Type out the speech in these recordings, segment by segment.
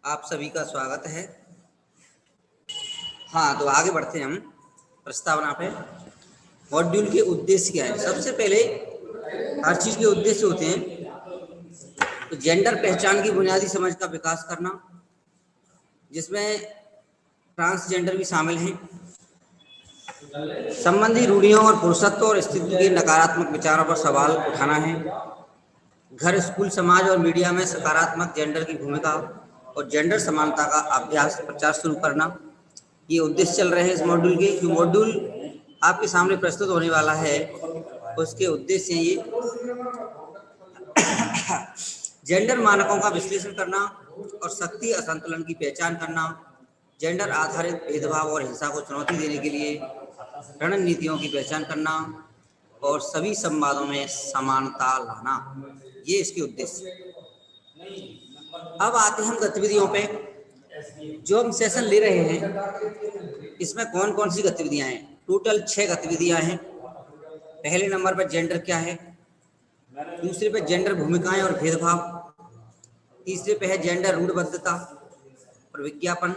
आप सभी का स्वागत है। हाँ, तो आगे बढ़ते हैं हम प्रस्तावना पे। मॉड्यूल के उद्देश्य क्या है? सबसे पहले हर चीज के उद्देश्य होते हैं। तो जेंडर पहचान की बुनियादी समझ का विकास करना, जिसमें ट्रांसजेंडर भी शामिल हैं। संबंधी रूढ़ियों और पुरुषत्व और स्थिति के नकारात्मक विचारों पर सवाल उठाना है। घर, स्कूल, समाज और मीडिया में सकारात्मक जेंडर की भूमिका और जेंडर समानता का अभ्यास प्रचार शुरू करना, ये उद्देश्य चल रहे हैं इस मॉड्यूल के। जो मॉड्यूल आपके सामने प्रस्तुत होने वाला है उसके उद्देश्य हैं ये। जेंडर मानकों का विश्लेषण करना और शक्ति असंतुलन की पहचान करना, जेंडर आधारित भेदभाव और हिंसा को चुनौती देने के लिए रणनीतियों की पहचान करना और सभी संवादों में समानता लाना, ये इसके उद्देश्य। अब आते हैं हम गतिविधियों पे। जो हम सेशन ले रहे हैं इसमें कौन कौन सी गतिविधियां हैं? टोटल 6 गतिविधियां हैं। पहले नंबर पर जेंडर क्या है, दूसरे पे जेंडर भूमिकाएं और भेदभाव, तीसरे पे है जेंडर रूढ़िबद्धता और विज्ञापन,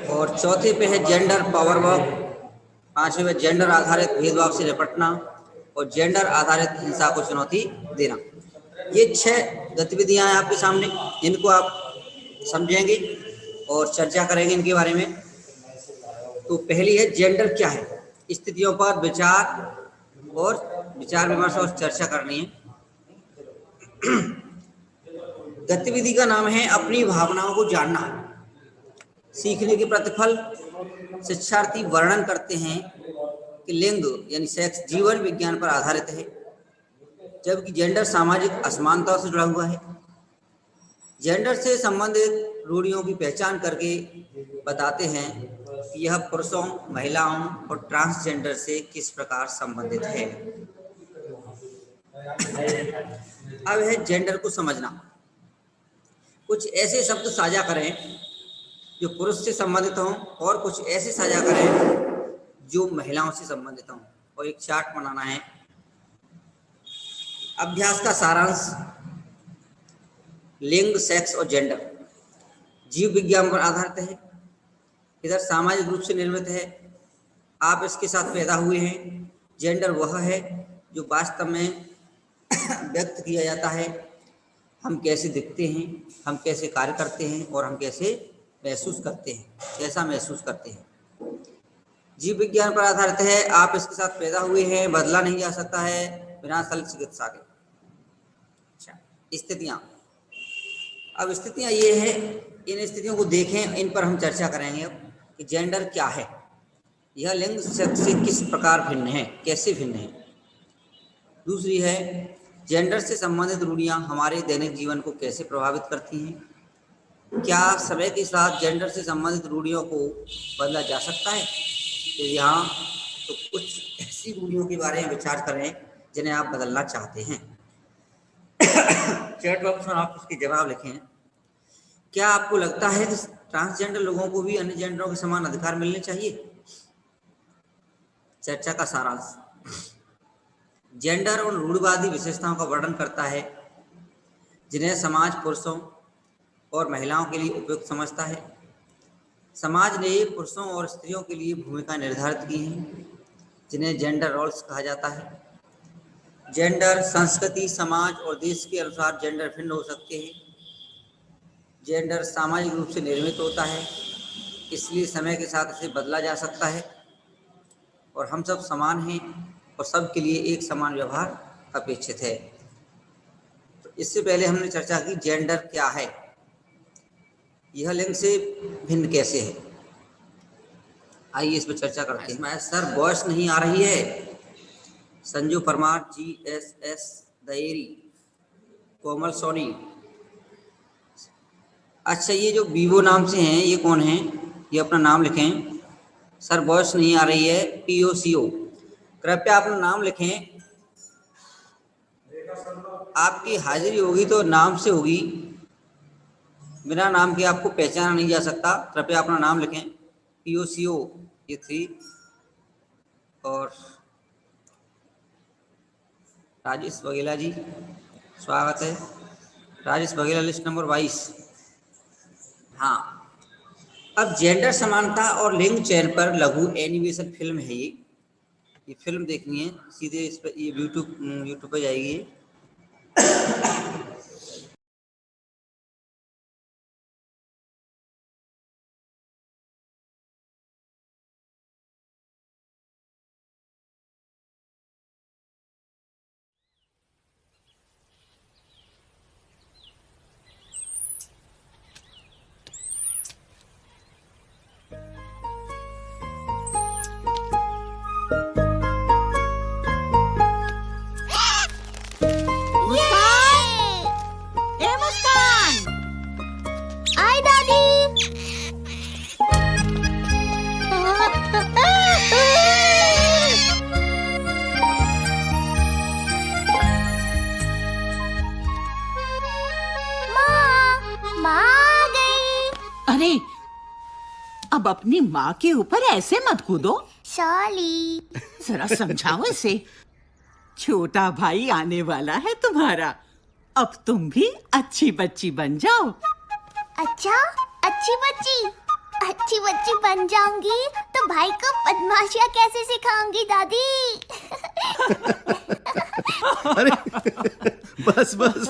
और चौथे पे है जेंडर पावर वर्क, पांचवे पे जेंडर आधारित भेदभाव से निपटना और जेंडर आधारित हिंसा को चुनौती देना। ये 6 गतिविधियां हैं आपके सामने, इनको आप समझेंगे और चर्चा करेंगे इनके बारे में। तो पहली है जेंडर क्या है, स्थितियों पर विचार विमर्श और चर्चा करनी है। गतिविधि का नाम है अपनी भावनाओं को जानना। सीखने के प्रतिफल, शिक्षार्थी वर्णन करते हैं कि लिंग यानी सेक्स जीवन विज्ञान पर आधारित है, जबकि जेंडर सामाजिक असमानता से जुड़ा हुआ है। जेंडर से संबंधित रूढ़ियों की पहचान करके बताते हैं कि यह पुरुषों, महिलाओं और ट्रांसजेंडर से किस प्रकार संबंधित है। अब है जेंडर को समझना। कुछ ऐसे शब्द साझा करें जो पुरुष से संबंधित हों और कुछ ऐसे साझा करें जो महिलाओं से संबंधित हों, और एक चार्ट बनाना है। अभ्यास का सारांश: लिंग, सेक्स और जेंडर जीव विज्ञान पर आधारित है। इधर सामाजिक रूप से निर्मित है, आप इसके साथ पैदा हुए हैं। जेंडर वह है जो वास्तव में व्यक्त किया जाता है, हम कैसे दिखते हैं, हम कैसे कार्य करते हैं और हम कैसे महसूस करते हैं, कैसा महसूस करते हैं। जीव विज्ञान पर आधारित है, आप इसके साथ पैदा हुए हैं, बदला नहीं जा सकता है बिना शल्य चिकित्सा के। अच्छा, स्थितियां। अब स्थितियां ये है, इन स्थितियों को देखें, इन पर हम चर्चा करेंगे कि जेंडर क्या है, यह लिंग से किस प्रकार भिन्न है, कैसे भिन्न है। दूसरी है जेंडर से संबंधित रूढ़ियां हमारे दैनिक जीवन को कैसे प्रभावित करती हैं। क्या समय के साथ जेंडर से संबंधित रूढ़ियों को बदला जा सकता है? तो यहाँ तो कुछ ऐसी रूढ़ियों के बारे में विचार करें जिन्हें आप बदलना चाहते हैं। चैट बॉक्स में आप उसके जवाब लिखें। क्या आपको लगता है कि ट्रांसजेंडर लोगों को भी अन्य जेंडरों के समान अधिकार मिलने चाहिए? चर्चा का सारांश: जेंडर और रूढ़िवादी विशेषताओं का वर्णन करता है जिन्हें समाज पुरुषों और महिलाओं के लिए उपयुक्त समझता है। समाज ने पुरुषों और स्त्रियों के लिए भूमिका निर्धारित की हैं जिन्हें जेंडर रोल्स कहा जाता है। जेंडर संस्कृति, समाज और देश के अनुसार जेंडर भिन्न हो सकते हैं। जेंडर सामाजिक रूप से निर्मित होता है, इसलिए समय के साथ इसे बदला जा सकता है, और हम सब समान हैं और सबके लिए एक समान व्यवहार अपेक्षित है। तो इससे पहले हमने चर्चा की जेंडर क्या है, यह लिंग से भिन्न कैसे है। आइए इस पर चर्चा करते हैं। इसमें सर वॉइस नहीं आ रही है। संजू परमार, GSS दयेरी, कोमल सोनी। अच्छा, ये जो वीवो नाम से हैं ये कौन है? ये अपना नाम लिखें। सर वॉइस नहीं आ रही है, POCO। कृपया अपना नाम लिखें। आपकी हाजिरी होगी तो नाम से होगी, बिना नाम के आपको पहचाना नहीं जा सकता। कृपया अपना नाम लिखें। POCO ये 3, और राजेश बघेला जी, स्वागत है। Rajesh Baghela list number 22। हाँ, अब जेंडर समानता और लिंग चयन पर लघु एनिमेशन फिल्म है ये फिल्म देखनी है, सीधे इस पर ये यूट्यूब पर जाएगी। अरे, अब अपनी माँ के ऊपर ऐसे मत कूदो। सॉरी। जरा समझाओ इसे। छोटा भाई आने वाला है तुम्हारा, अब तुम भी अच्छी बच्ची बन जाओ। अच्छा, अच्छी बच्ची बन जाऊंगी तो भाई को बदमाशियाँ कैसे सिखाऊंगी दादी? अरे बस बस।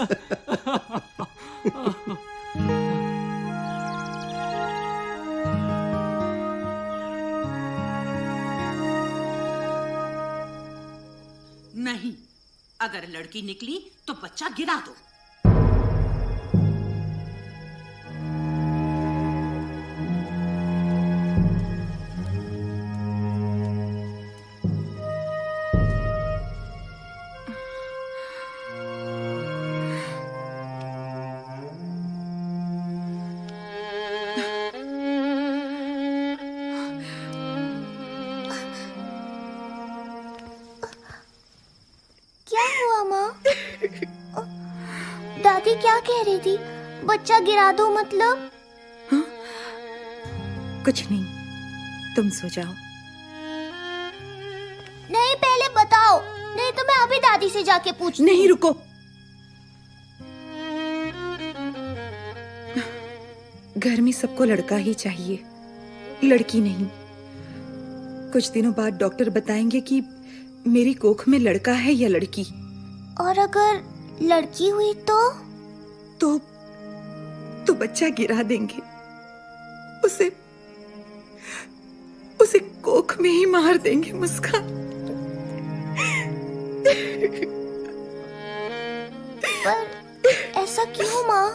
नहीं, अगर लड़की निकली तो बच्चा गिरा दो। क्या हुआ माँ? दादी क्या कह रही थी? बच्चा गिरा दो मतलब? हाँ? कुछ नहीं, तुम सो जाओ। नहीं, पहले बताओ, नहीं तो मैं अभी दादी से जाके पूछती। नहीं, रुको। घर में सबको लड़का ही चाहिए, लड़की नहीं। कुछ दिनों बाद डॉक्टर बताएंगे कि मेरी कोख में लड़का है या लड़की। और अगर लड़की हुई तो बच्चा गिरा देंगे, उसे कोख में ही मार देंगे। मुस्कान, पर ऐसा क्यों माँ?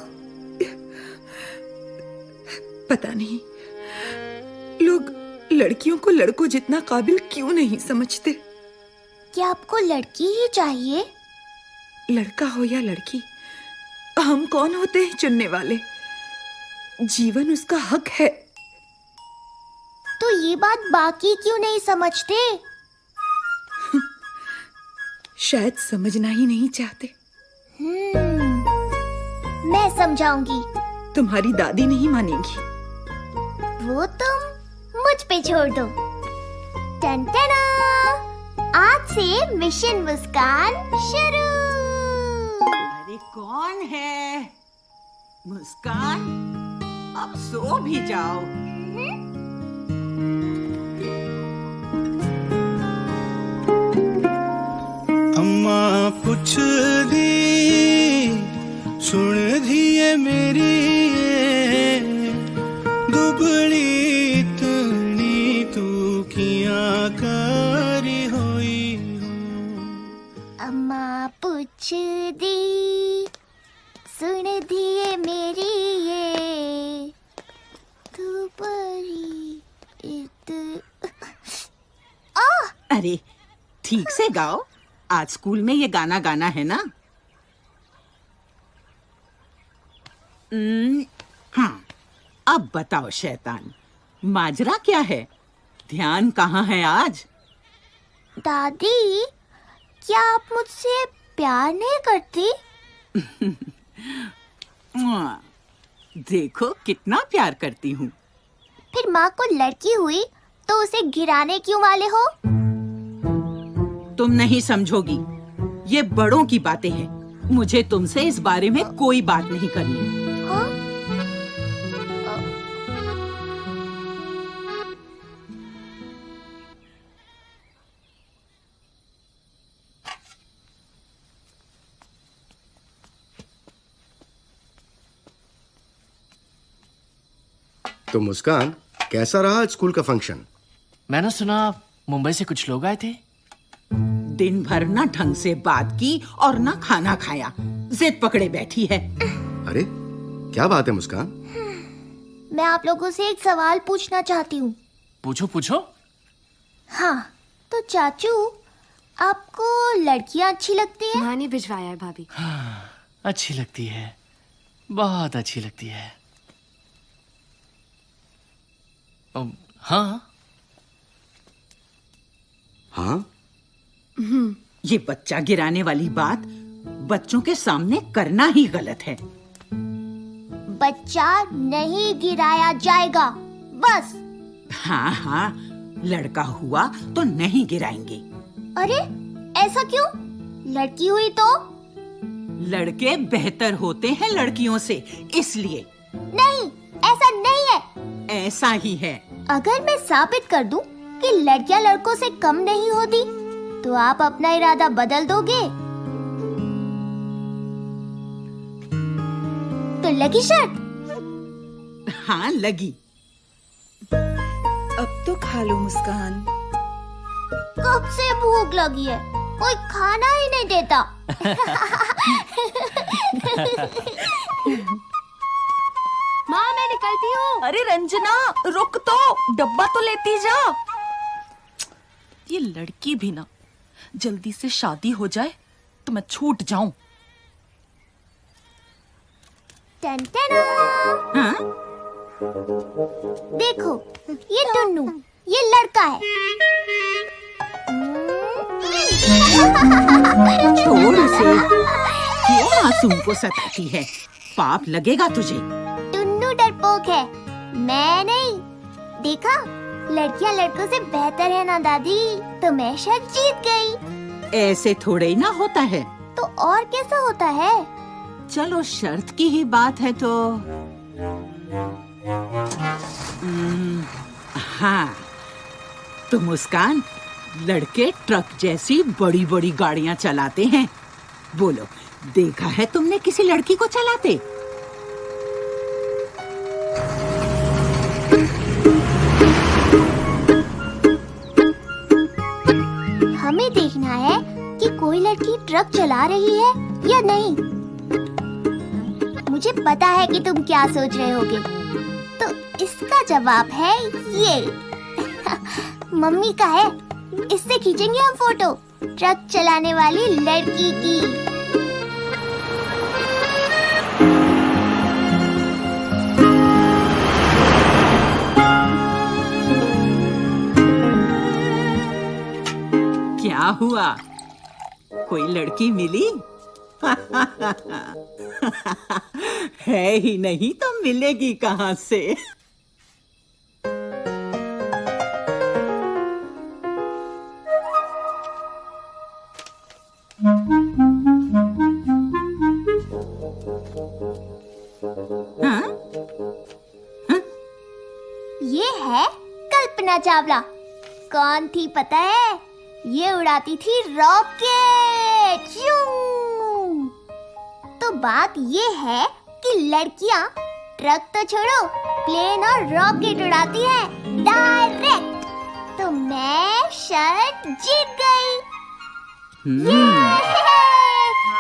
पता नहीं, लोग लड़कियों को लड़कों जितना काबिल क्यों नहीं समझते। क्या आपको लड़की ही चाहिए? लड़का हो या लड़की, हम कौन होते हैं चुनने वाले? जीवन उसका हक है। तो ये बात बाकी क्यों नहीं समझते? शायद समझना ही नहीं चाहते। मैं समझाऊंगी। तुम्हारी दादी नहीं मानेगी। वो तुम मुझ पे छोड़ दो। टन टना! आज से मिशन मुस्कान शुरू। अरे कौन है? मुस्कान, अब सो भी जाओ। अम्मा पुछ दी सुन दिए मेरी दुबली तनी तू किया करी होई। अम्मा पूछ दी सुन दिए मेरी ये तू बड़ी अरे ठीक से गाओ, आज स्कूल में ये गाना गाना है ना। हाँ, अब बताओ शैतान, माजरा क्या है? ध्यान कहाँ है आज? दादी, क्या आप मुझसे प्यार नहीं करती? देखो कितना प्यार करती हूँ। फिर माँ को लड़की हुई तो उसे गिराने क्यों वाले हो? तुम नहीं समझोगी, ये बड़ों की बातें हैं। मुझे तुमसे इस बारे में कोई बात नहीं करनी। हाँ? तो मुस्कान, कैसा रहा आज स्कूल का फंक्शन? मैंने सुना मुंबई से कुछ लोग आए थे। दिन भर ना ढंग से बात की और ना खाना खाया, जिद पकड़े बैठी है। अरे क्या बात है मुस्कान? मैं आप लोगों से एक सवाल पूछना चाहती हूँ। पूछो पूछो। हाँ, तो चाचू, आपको लड़कियाँ अच्छी लगती हैं? माँ ने भिजवाया है भाभी। अच्छी लगती है, बहुत अच्छी लगती है। हाँ हाँ? ये बच्चा गिराने वाली बात बच्चों के सामने करना ही गलत है। बच्चा नहीं गिराया जाएगा, बस। हाँ हाँ, लड़का हुआ तो नहीं गिराएंगे। अरे ऐसा क्यों? लड़की हुई तो? लड़के बेहतर होते हैं लड़कियों से, इसलिए। नहीं, ऐसा नहीं है। ऐसा ही है। अगर मैं साबित कर दूं कि लड़कियां लड़कों से कम नहीं होती, तो आप अपना इरादा बदल दोगे? तो लगी शर्त? हाँ लगी। अब तो खा लो मुस्कान। कब से भूख लगी है, कोई खाना ही नहीं देता। माँ मैं निकलती हूँ। अरे रंजना, रुक तो, डब्बा तो लेती जा। ये लड़की भी ना, जल्दी से शादी हो जाए तो मैं छूट जाऊं। टन टन। हाँ? देखो, ये टुन्नू, ये लड़का है। छोड़ उसे, क्यों मासूम को सताती है? पाप लगेगा तुझे। टुन्नू डरपोक है, मैं नहीं। देखा, लड़कियां लड़कों से बेहतर है ना दादी, तो मैं शायद जीत गई। ऐसे थोड़े ही ना होता है। तो और कैसा होता है? चलो शर्त की ही बात है तो हाँ, तो मुस्कान, लड़के ट्रक जैसी बड़ी बड़ी गाड़ियां चलाते हैं। बोलो, देखा है तुमने किसी लड़की को चलाते? हमें देखना है कि कोई लड़की ट्रक चला रही है या नहीं। मुझे पता है कि तुम क्या सोच रहे होगे, तो इसका जवाब है ये। मम्मी का है, इससे खींचेंगे हम फोटो, ट्रक चलाने वाली लड़की की। क्या हुआ, कोई लड़की मिली? है ही नहीं तो मिलेगी कहाँ से? हाँ? हाँ? ये है कल्पना चावला। कौन थी पता है? ये उड़ाती थी रॉकेट। तो बात ये है कि लड़कियां ट्रक तो छोड़ो, प्लेन और रॉकेट उड़ाती हैं डायरेक्ट। तो मैं शर्त जीत गई।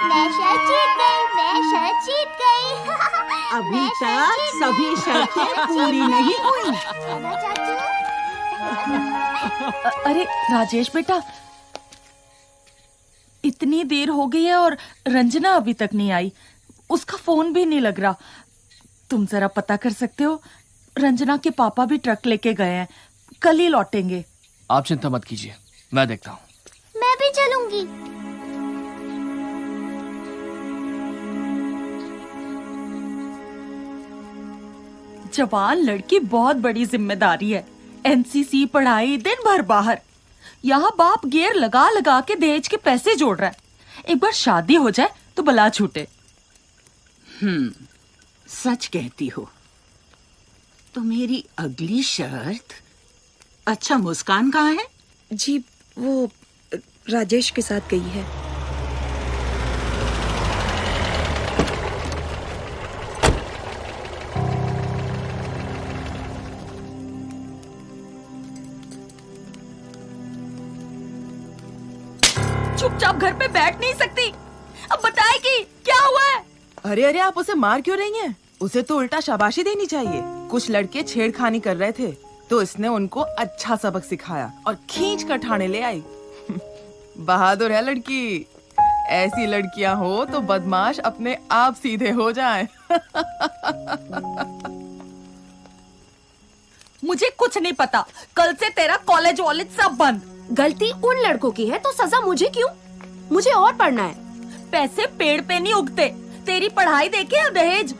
मैं शर्त जीत गई, मैं शर्त जीत गई। अभी मैं शर्त तक जीत सभी गई। शर्तें पूरी नहीं हुई। है ना चाचू? अरे राजेश बेटा, इतनी देर हो गई है और रंजना अभी तक नहीं आई। उसका फोन भी नहीं लग रहा। तुम जरा पता कर सकते हो? रंजना के पापा भी ट्रक लेके गए हैं, कल ही लौटेंगे। आप चिंता मत कीजिए, मैं देखता हूँ। मैं भी चलूंगी। जवान लड़की बहुत बड़ी जिम्मेदारी है। एनसीसी, पढ़ाई, दिन भर बाहर। यहाँ बाप गियर लगा लगा के दहेज के पैसे जोड़ रहा है। एक बार शादी हो जाए तो बला छूटे। सच कहती हो। तो मेरी अगली शर्त। अच्छा, मुस्कान कहाँ है? जी, वो राजेश के साथ गई है। चुपचाप घर पे बैठ नहीं सकती? अब बताए कि क्या हुआ है? अरे अरे, आप उसे मार क्यों रही हैं? उसे तो उल्टा शाबाशी देनी चाहिए। कुछ लड़के छेड़खानी कर रहे थे तो इसने उनको अच्छा सबक सिखाया और खींच कर ठाणे ले आई। बहादुर है लड़की। ऐसी लड़कियां हो तो बदमाश अपने आप सीधे हो जाएं। मुझे कुछ नहीं पता। कल से तेरा कॉलेज वॉलेज सब बंद। गलती उन लड़कों की है तो सजा मुझे क्यों? मुझे और पढ़ना है। पैसे पेड़ पे नहीं उगते। तेरी पढ़ाई देखे या दहेज?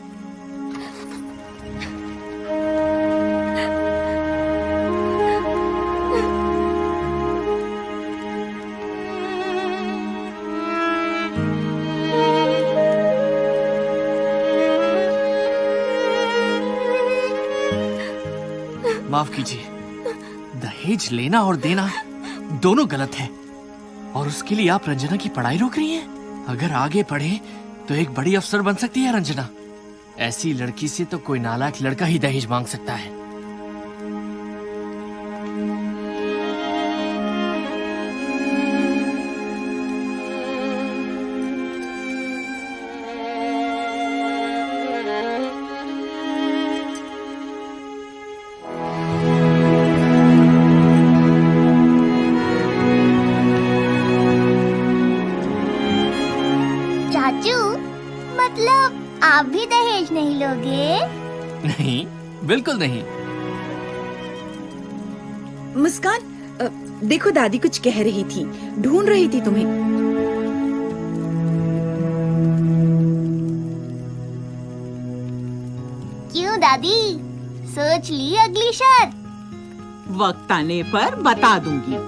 माफ कीजिए, दहेज लेना और देना दोनों गलत है और उसके लिए आप रंजना की पढ़ाई रोक रही हैं? अगर आगे पढ़े तो एक बड़ी अफसर बन सकती है रंजना। ऐसी लड़की से तो कोई नालायक लड़का ही दहेज मांग सकता है। चाचू, मतलब आप भी दहेज नहीं लोगे? नहीं, बिल्कुल नहीं। मुस्कान, देखो दादी कुछ कह रही थी, ढूंढ रही थी तुम्हें। क्यों दादी, सोच ली अगली शर्त? वक्त आने पर बता दूंगी।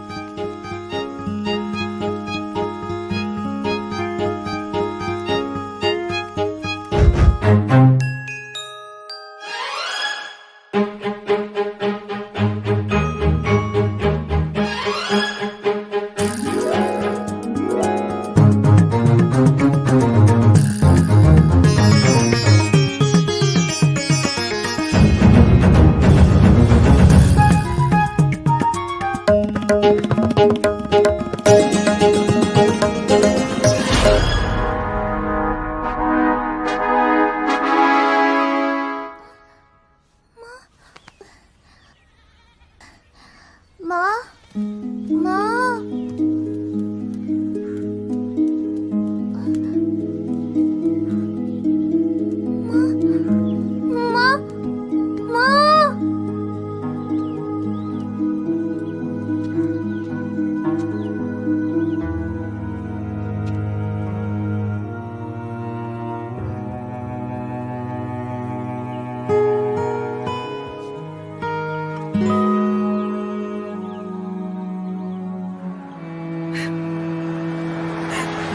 माँ, माँ, माँ, माँ,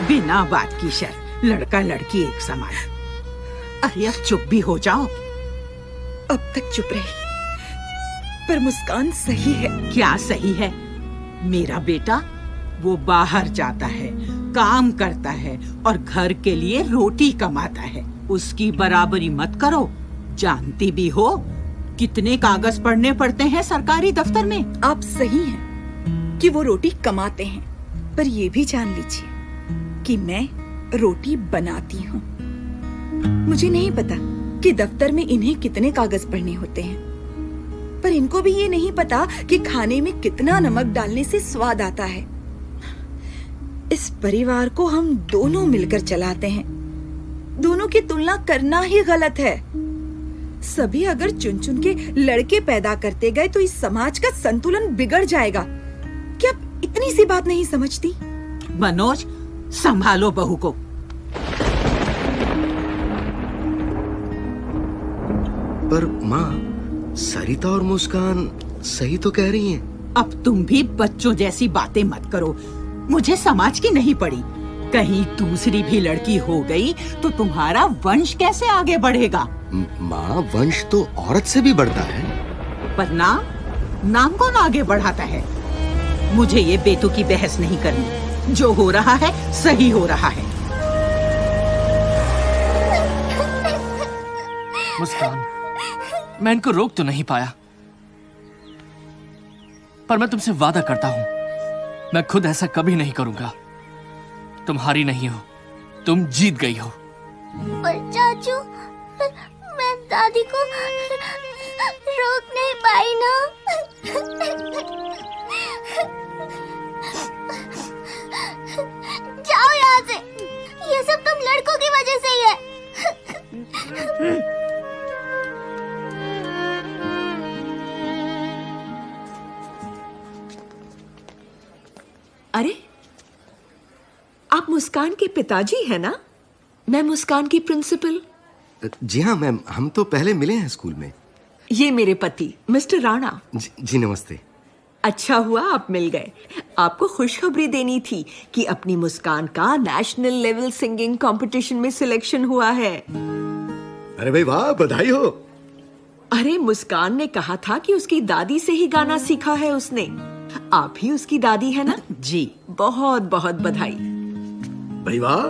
बिना बात की शर्त, लड़का लड़की एक समान। अरे अब चुप भी हो जाओ। अब तक चुप रही, पर मुस्कान सही है। क्या सही है? मेरा बेटा वो बाहर जाता है, काम करता है और घर के लिए रोटी कमाता है। उसकी बराबरी मत करो। जानती भी हो कितने कागज पढ़ने पड़ते हैं सरकारी दफ्तर में। आप सही हैं कि वो रोटी कमाते हैं, पर ये भी जान लीजिए कि मैं रोटी बनाती हूँ। मुझे नहीं पता कि दफ्तर में इन्हें कितने कागज पढ़ने होते हैं, पर इनको भी ये नहीं पता कि खाने में कितना नमक डालने से स्वाद आता है। इस परिवार को हम दोनों मिलकर चलाते हैं। दोनों की तुलना करना ही गलत है। सभी अगर चुन चुन के लड़के पैदा करते गए तो इस समाज का संतुलन बिगड़ जाएगा। क्या आप इतनी सी बात नहीं समझती? मनोज, संभालो बहू को। पर माँ, सरिता और मुस्कान सही तो कह रही हैं। अब तुम भी बच्चों जैसी बातें मत करो। मुझे समाज की नहीं पड़ी। कहीं दूसरी भी लड़की हो गई तो तुम्हारा वंश कैसे आगे बढ़ेगा? माँ, वंश तो औरत से भी बढ़ता है। पर नाम कौन आगे बढ़ाता है? मुझे ये बेतुकी बहस नहीं करनी। जो हो रहा है सही हो रहा है। मुस्कान, मैं इनको रोक तो नहीं पाया, पर मैं तुमसे वादा करता हूं मैं खुद ऐसा कभी नहीं करूंगा। तुम हारी नहीं हो, तुम जीत गई हो। पर चाचू, मैं दादी को रोक नहीं पाई ना। जाओ यहाँ से, ये सब तुम लड़कों की वजह से ही है। अरे, आप मुस्कान के पिताजी हैं ना? मैं मुस्कान की प्रिंसिपल। जी हाँ मैम, हम तो पहले मिले हैं स्कूल में। ये मेरे पति मिस्टर राणा। जी नमस्ते। अच्छा हुआ आप मिल गए। आपको खुशखबरी देनी थी कि अपनी मुस्कान का नेशनल लेवल सिंगिंग कंपटीशन में सिलेक्शन हुआ है। अरे भाई वाह, बधाई हो। अरे, मुस्कान ने कहा था कि उसकी दादी से ही गाना सीखा है उसने। आप ही उसकी दादी है ना? जी। बहुत बहुत बधाई। भाई वाह,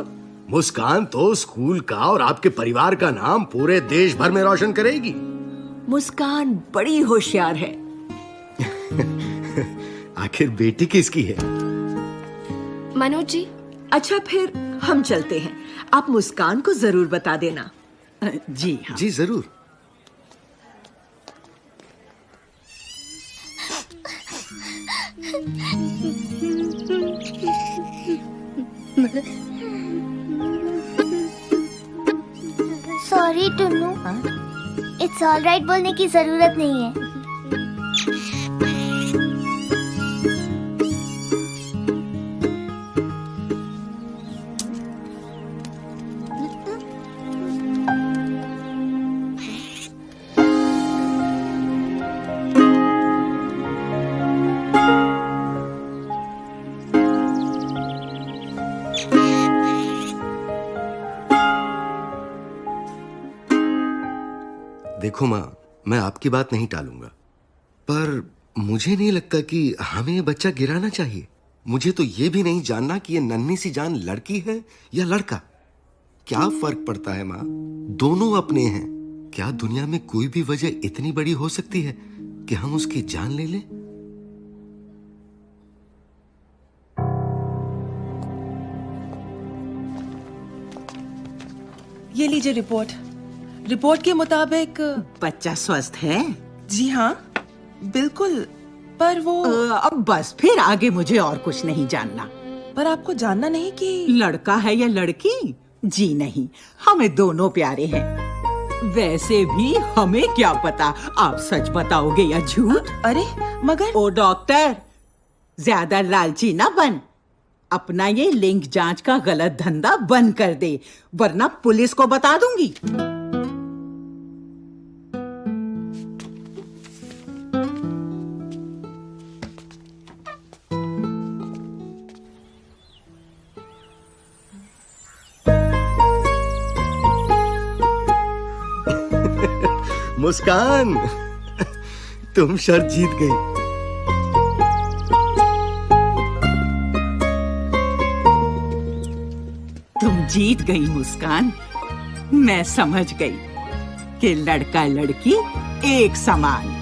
मुस्कान तो स्कूल का और आपके परिवार का नाम पूरे देश भर में रोशन करेगी। मुस्कान बड़ी होशियार है। आखिर बेटी किसकी है? मनोज जी। अच्छा, फिर हम चलते हैं। आप मुस्कान को जरूर बता देना। जी हाँ। जी जरूर। Sorry Tunnu, it's all right बोलने की जरूरत नहीं है। देखो माँ, मैं आपकी बात नहीं टालूंगा, पर मुझे नहीं लगता कि हमें ये बच्चा गिराना चाहिए। मुझे तो ये भी नहीं जानना कि ये नन्ही सी जान लड़की है या लड़का। क्या फर्क पड़ता है माँ, दोनों अपने हैं। क्या दुनिया में कोई भी वजह इतनी बड़ी हो सकती है कि हम उसकी जान ले लें? ये लीजिए रिपोर्ट। रिपोर्ट के मुताबिक बच्चा स्वस्थ है? जी हाँ, बिल्कुल। पर वो अब बस, फिर आगे मुझे और कुछ नहीं जानना। पर आपको जानना नहीं कि लड़का है या लड़की? जी नहीं, हमें दोनों प्यारे हैं। वैसे भी हमें क्या पता आप सच बताओगे या झूठ। अरे मगर ओ डॉक्टर, ज्यादा लालची ना बन। अपना ये लिंग जांच का गलत धंधा बंद कर दे, वरना पुलिस को बता दूंगी। मुस्कान, तुम शर्त जीत गई। तुम जीत गई मुस्कान। मैं समझ गई कि लड़का लड़की एक समान।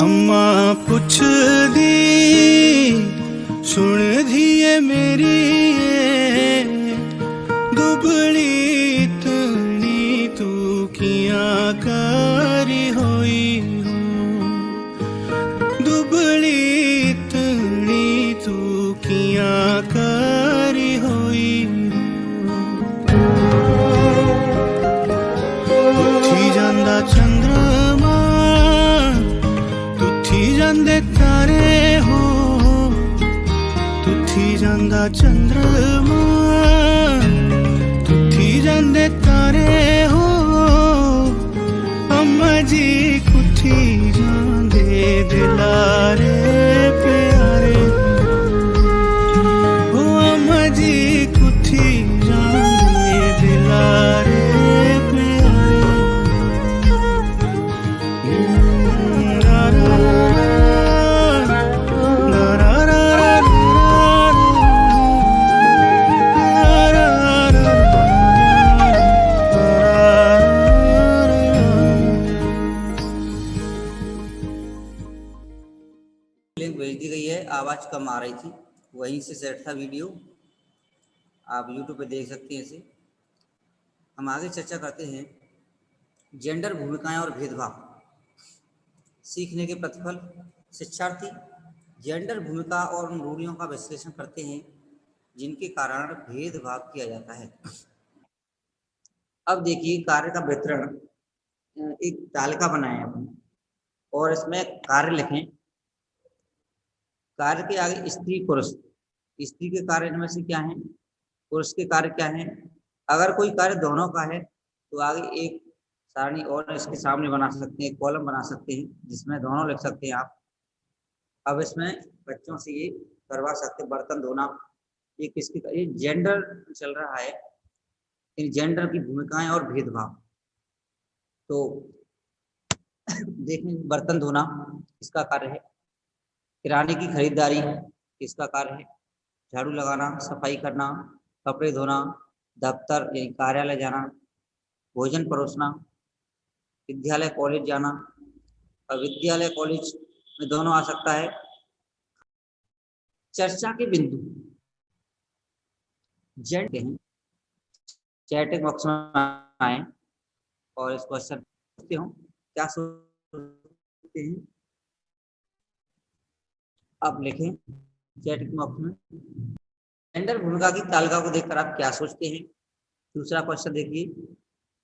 अम्मा पुछ दी सुन दिए मेरी दुबली तनी तू किया करी होई हो, दुबली तनी तू किया करी होई हो। उठी जांदा चंद्रमा, तुथी जांदे तारे हो, तुथी जांदा चंद्रमा, तुथी जांदे तारे हो। अम्मा जी कुथी जांदे दिलारे प्यारे हो, अम्मा जी कुथी जांदे दिलारे प्यारे। रा रा रा आवाज़ कम आ रही थी, वहीं से सेट था वीडियो, आप यूट्यूब पे देख सकते हैं इसे। हम आगे चर्चा करते हैं जेंडर भूमिकाएं और भेदभाव। सीखने के प्रतिफल। शिक्षार्थी जेंडर भूमिका और उन रूढ़ियों का विश्लेषण करते हैं जिनके कारण भेदभाव किया जाता है। अब देखिए कार्य का वितरण, एक तालिका बनाएं अपनी और इसमें कार्य लिखें। कार्य के आगे स्त्री पुरुष, स्त्री के कार्य इनमें से क्या है, पुरुष के कार्य क्या है। अगर कोई कार्य दोनों का है तो आगे एक सारणी और इसके सामने बना सकते हैं, कॉलम बना सकते हैं जिसमें दोनों लिख सकते हैं आप। अब इसमें बच्चों से ये करवा सकते हैं, बर्तन धोना, ये किसकी, ये जेंडर चल रहा है, इन जेंडर की भूमिकाएं और भेदभाव। तो देखें, बर्तन धोना किसका कार्य है, किराने की खरीदारी किसका कार्य है, झाड़ू लगाना, सफाई करना, कपड़े धोना, दफ्तर यानी कार्यालय जाना, भोजन परोसना, विद्यालय कॉलेज जाना। और विद्यालय कॉलेज में दोनों आ सकता है। चर्चा के बिंदु जेंडर हैं, चैटिंग बॉक्स में आए और इस क्वेश्चन पूछते हो, क्या सोचते हैं आप लिखें चैटिंग बॉक्स में। जेंडर भूमिका की तालिका को देखकर आप क्या सोचते हैं। दूसरा क्वेश्चन देखिए,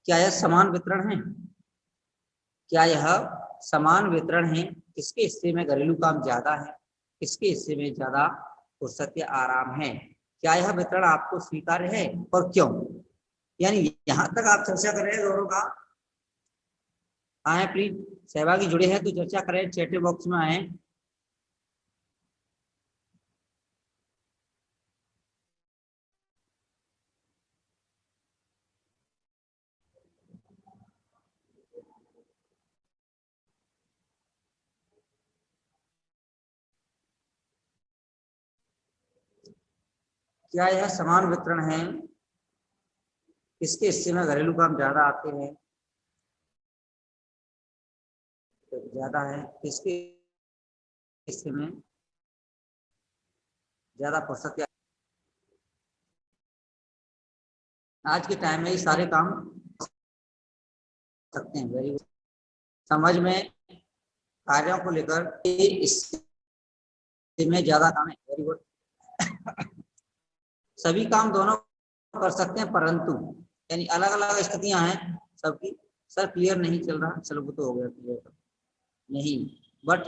क्या यह समान वितरण है, क्या यह समान वितरण है, किसके हिस्से में घरेलू काम ज्यादा है, किसके हिस्से में ज्यादा फुर्सत या आराम है, क्या यह वितरण आपको स्वीकार्य है और क्यों। यानी यहाँ तक आप चर्चा कर रहे हैं दोनों का। आए प्लीज, सहभागी जुड़े हैं तो चर्चा करें, चैट बॉक्स में आए। क्या यह समान वितरण है, किसके हिस्से में घरेलू काम ज्यादा आते हैं, ज्यादा है, किसके हिस्से में ज्यादा फुर्सत या। आज के टाइम में ये सारे काम सकते हैं। Very good. समझ में कार्यों को लेकर इसमें ज्यादा काम है। Very good. सभी काम दोनों कर सकते हैं, परंतु यानी अलग अलग स्थितियां हैं सबकी। सर क्लियर नहीं चल रहा, चलो वो तो हो गया क्लियर नहीं, बट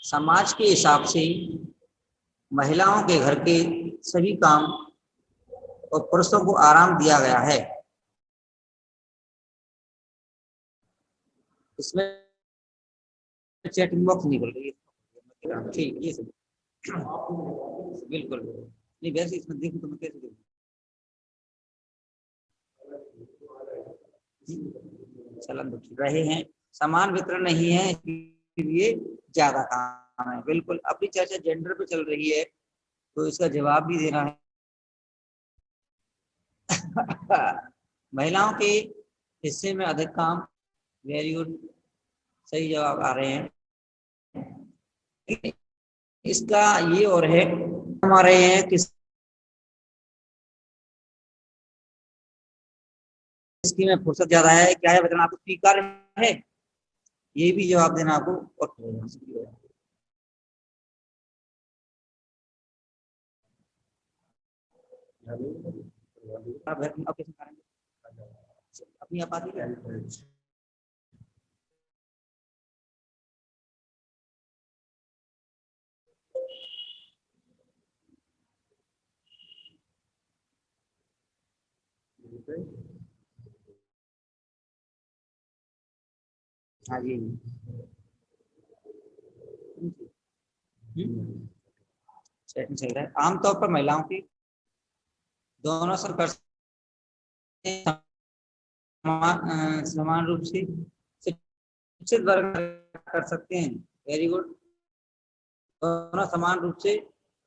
समाज के हिसाब से महिलाओं के घर के सभी काम और पुरुषों को आराम दिया गया है। इसमें चैटिंग बॉक्स निकल रही है, ठीक, ये सब बिल्कुल नहीं। वैसे इसमें देखूं तो मैं कैसे देखूं, चलन तो रहे हैं, समान वितरण नहीं है इसलिए ज्यादा काम है। बिल्कुल, अपनी चर्चा जेंडर पे चल रही है तो इसका जवाब भी देना है। महिलाओं के हिस्से में अधिक काम। वेरी गुड, सही जवाब आ रहे हैं। इसका ये और है, हम आ रहे हैं किसकी में फुर्सत ज्यादा है, क्या है वितरण आपको स्वीकार्य है, ये भी जवाब देना आपको। और अपनी आप आती है। हाँ जी, सेटिंग चल रहा है। आमतौर पर महिलाओं की दोनों सर कर समान रूप से शिक्षित वर्ग कर सकते हैं। वेरी गुड, दोनों समान रूप से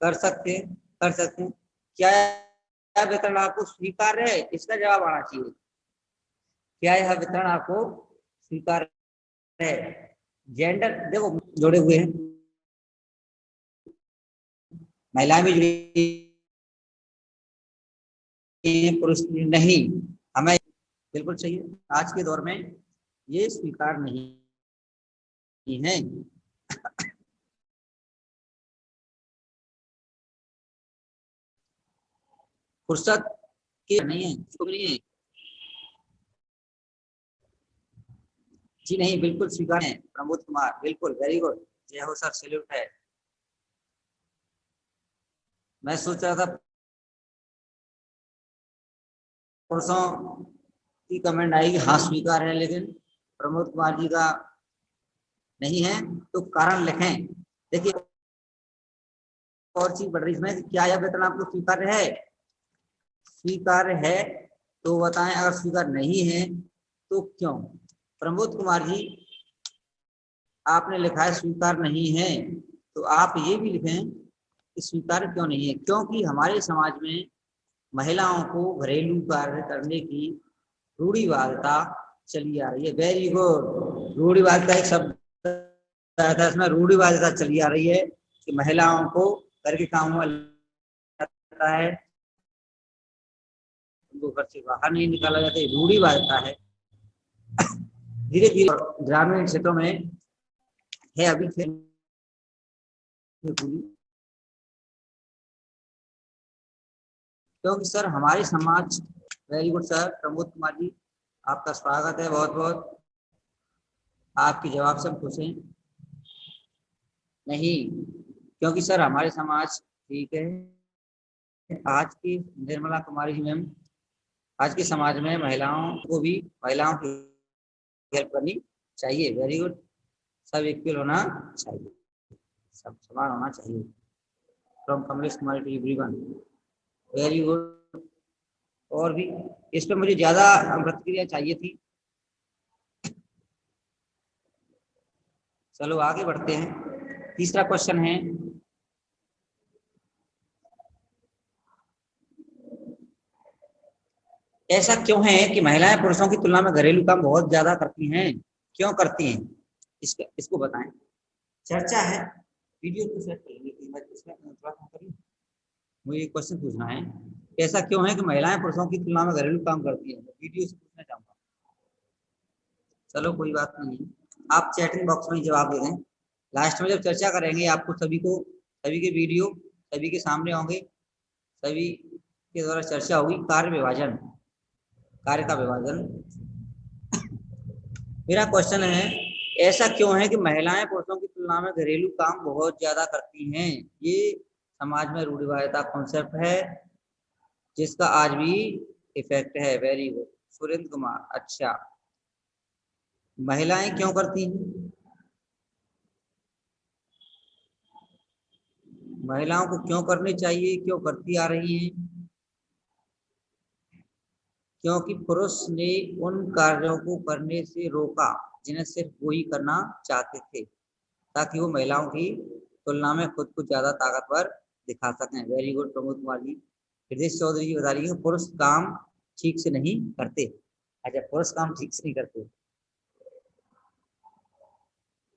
कर सकते हैं। क्या वितरण आपको स्वीकार्य है, इसका जवाब आना चाहिए। क्या यह वितरण आपको स्वीकार्य है। जेंडर देखो जोड़े हुए हैं, महिलाएं भी जुड़ी हैं, पुरुष नहीं। हमें बिल्कुल चाहिए, आज के दौर में ये स्वीकार नहीं है। फुर्सत के नहीं है, नहीं है जी, नहीं, बिल्कुल स्वीकार है। प्रमोद कुमार, बिल्कुल, वेरी गुड, जय हो सर, सैल्यूट है। मैं सोच रहा था पुरुषों की कमेंट आएगी, हाँ स्वीकार है, लेकिन प्रमोद कुमार जी का नहीं है, तो कारण लिखें। देखिए और चीज बढ़ रही इसमें, क्या यह वेतन आपको स्वीकार्य है? स्वीकार्य है तो बताएं, अगर स्वीकार नहीं है तो क्यों? प्रमोद कुमार जी, आपने लिखा है स्वीकार नहीं है, तो आप ये भी लिखें कि स्वीकार क्यों नहीं है। क्योंकि हमारे समाज में महिलाओं को घरेलू कार्य करने की रूढ़िवादिता चली आ रही है। वेरी गुड, रूढ़िवादिता एक शब्द आया था इसमें, रूढ़िवादिता चली आ रही है कि महिलाओं को घर के कामों में लगता है, उनको घर से बाहर नहीं निकाला जाता, रूढ़िवादिता है। धीरे धीरे ग्रामीण क्षेत्रों में है अभी क्योंकि सर हमारे समाज, very good sir Pramod Kumar ji, आपका स्वागत है बहुत बहुत, आपके जवाब से हम खुश हैं। नहीं, क्योंकि सर हमारे समाज, ठीक है, आज की निर्मला कुमारी जी मैम, आज के समाज में महिलाओं को भी महिलाओं की हेल्प करनी चाहिए। वेरी गुड, सब इक्वल होना चाहिए, सब समान होना चाहिए। From Kamlesh Kumari to everyone, very good. और भी इस पर मुझे ज्यादा प्रतिक्रिया चाहिए थी। चलो आगे बढ़ते हैं। तीसरा क्वेश्चन है, ऐसा क्यों है कि महिलाएं पुरुषों की तुलना में घरेलू काम बहुत ज्यादा करती हैं? क्यों करती हैं? इसको बताएं। चर्चा है, वीडियो को सेट कर लेंगे, मुझे एक क्वेश्चन पूछना है, ऐसा क्यों है कि महिलाएं पुरुषों की तुलना में घरेलू काम करती हैं? वीडियो से पूछना चाहूंगा। चलो कोई बात नहीं है, आप चैटिंग बॉक्स में जवाब दे दें। लास्ट में जब चर्चा करेंगे आपको सभी के वीडियो सभी के सामने होंगे, सभी के द्वारा चर्चा होगी। कार्य का विभाजन। मेरा क्वेश्चन है, ऐसा क्यों है कि महिलाएं पुरुषों की तुलना में घरेलू काम बहुत ज्यादा करती हैं? ये समाज में रूढ़िवादिता कॉन्सेप्ट है जिसका आज भी इफेक्ट है। वेरी गुड सुरेंद्र कुमार, अच्छा महिलाएं क्यों करती हैं? महिलाओं को क्यों करनी चाहिए, क्यों करती आ रही हैं? क्योंकि पुरुष ने उन कार्यों को करने से रोका जिन्हें सिर्फ वो ही करना चाहते थे, ताकि वो महिलाओं की तुलना में खुद को ज्यादा ताकतवर दिखा सकें। वेरी गुड प्रमोद कुमार जी। हृदय चौधरी जी बता रही है पुरुष काम ठीक से नहीं करते। अच्छा, पुरुष काम ठीक से नहीं करते,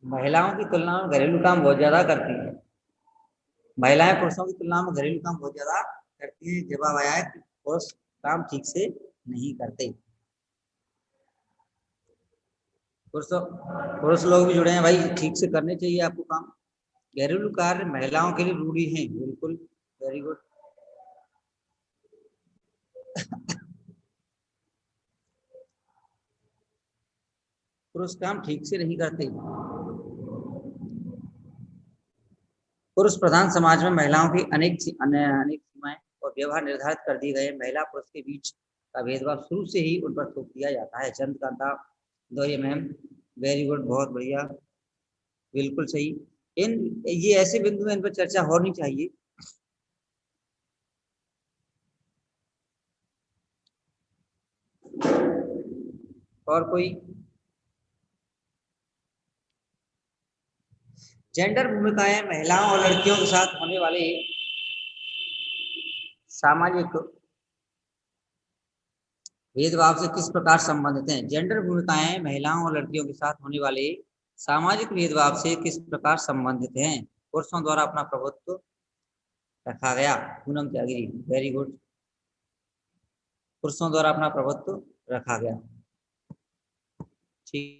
महिलाओं की तुलना में घरेलू काम बहुत ज्यादा करती है। महिलाएं पुरुषों की तुलना में घरेलू काम बहुत ज्यादा करती है। जवाब आया है कि पुरुष काम ठीक से नहीं करते। पुरुष लोग भी जुड़े हैं भाई, ठीक से करने चाहिए आपको काम। घरेलू कार्य महिलाओं के लिए रूढ़ी है, बिल्कुल, वेरी गुड। पुरुष काम ठीक से नहीं करते। पुरुष प्रधान समाज में महिलाओं की अनेक सीमाएं और व्यवहार निर्धारित कर दिए गए। महिला पुरुष के बीच का भेदभाव शुरू से ही उन पर थोप दिया जाता है। चंद्रकांता दौरे मैम, वेरी गुड, बहुत बढ़िया, बिल्कुल सही। ये ऐसे बिंदु हैं इन पर चर्चा होनी चाहिए। और कोई? जेंडर भूमिकाएं महिलाओं और लड़कियों के साथ होने वाले सामाजिक भेदभाव से किस प्रकार संबंधित हैं? जेंडर भूमिकाएं महिलाओं और लड़कियों के साथ होने वाले सामाजिक भेदभाव से किस प्रकार संबंधित हैं? पुरुषों द्वारा अपना प्रभुत्व, रखा गया। Poonam Tyagi ji, very good. पुरुषों द्वारा अपना प्रभुत्व रखा गया। ठीक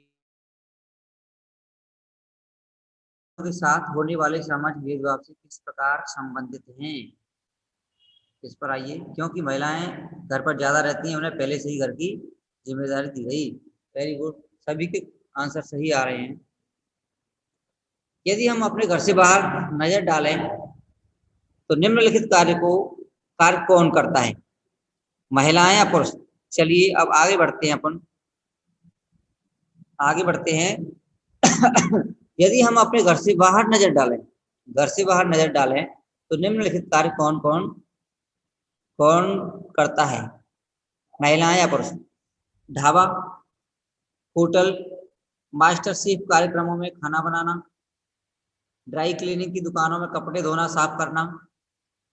के साथ होने वाले सामाजिक भेदभाव से किस प्रकार संबंधित हैं? इस पर आइए। क्योंकि महिलाएं घर पर ज्यादा रहती हैं, उन्हें पहले से ही घर की जिम्मेदारी दी गई। वेरी गुड, सभी के आंसर सही आ रहे हैं। यदि हम अपने घर से बाहर नजर डालें तो निम्नलिखित कार्य कौन करता है? महिलाएं या पुरुष? चलिए अब आगे बढ़ते हैं, आगे बढ़ते हैं। यदि हम अपने घर से बाहर नजर डालें तो निम्नलिखित कार्य कौन करता है? महिलाएं या पुरुष? ढाबा, होटल, मास्टर शेफ कार्यक्रमों में खाना बनाना, ड्राई क्लीनिंग की दुकानों में कपड़े धोना साफ करना।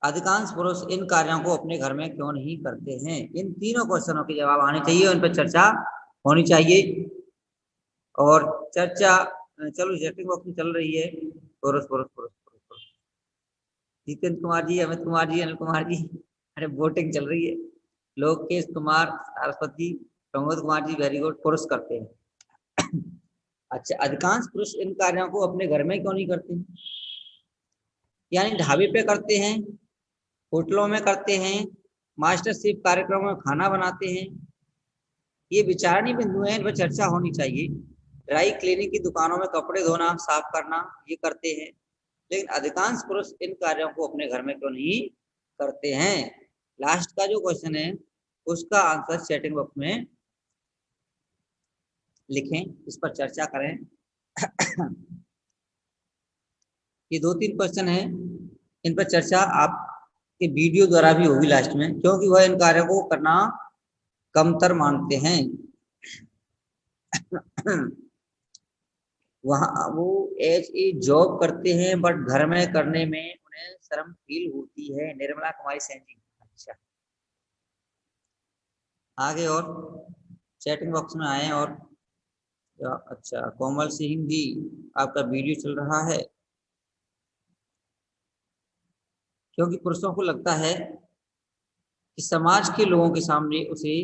अधिकांश पुरुष इन कार्यों को अपने घर में क्यों नहीं करते हैं? इन तीनों क्वेश्चनों के जवाब आने चाहिए, उन पर चर्चा होनी चाहिए। और चर्चा चलो चैटिंग बॉक्स में चल रही है। पुरुष पुरुष पुरुष पुरुष पुरुष। जितेंद्र कुमार जी, अमित कुमार जी, अनिल कुमार जी, अरे वोटिंग चल रही है। लोकेश कुमार, सरस्वती, प्रमोद कुमार जी, वेरी गुड, पुरुष करते हैं। अच्छा, अधिकांश पुरुष इन कार्यों को अपने घर में क्यों नहीं करते? यानी ढाबे पे करते हैं, होटलों में करते हैं, मास्टर शेफ कार्यक्रमों में खाना बनाते हैं। ये विचारणीय बिंदु हैं, इन पर चर्चा होनी चाहिए। ड्राई क्लीनिंग की दुकानों में कपड़े धोना साफ करना ये करते हैं, लेकिन अधिकांश पुरुष इन कार्यों को अपने घर में क्यों नहीं करते हैं? लास्ट का जो क्वेश्चन है उसका आंसर चैटिंग बॉक्स में लिखें, इस पर चर्चा करें। ये 2-3 क्वेश्चन हैं, इन पर चर्चा आपके वीडियो द्वारा भी होगी लास्ट में, क्योंकि वह इन कार्यों को करना कमतर मानते हैं। वहाँ वो एज ए जॉब करते हैं, बट घर में करने में उन्हें शर्म फील होती है। निर्मला कुमारी सेन जी। अच्छा, आगे और चैटिंग बॉक्स में आए। और अच्छा, कोमल सिंह जी, आपका वीडियो चल रहा है। क्योंकि पुरुषों को लगता है कि समाज के लोगों के सामने उसे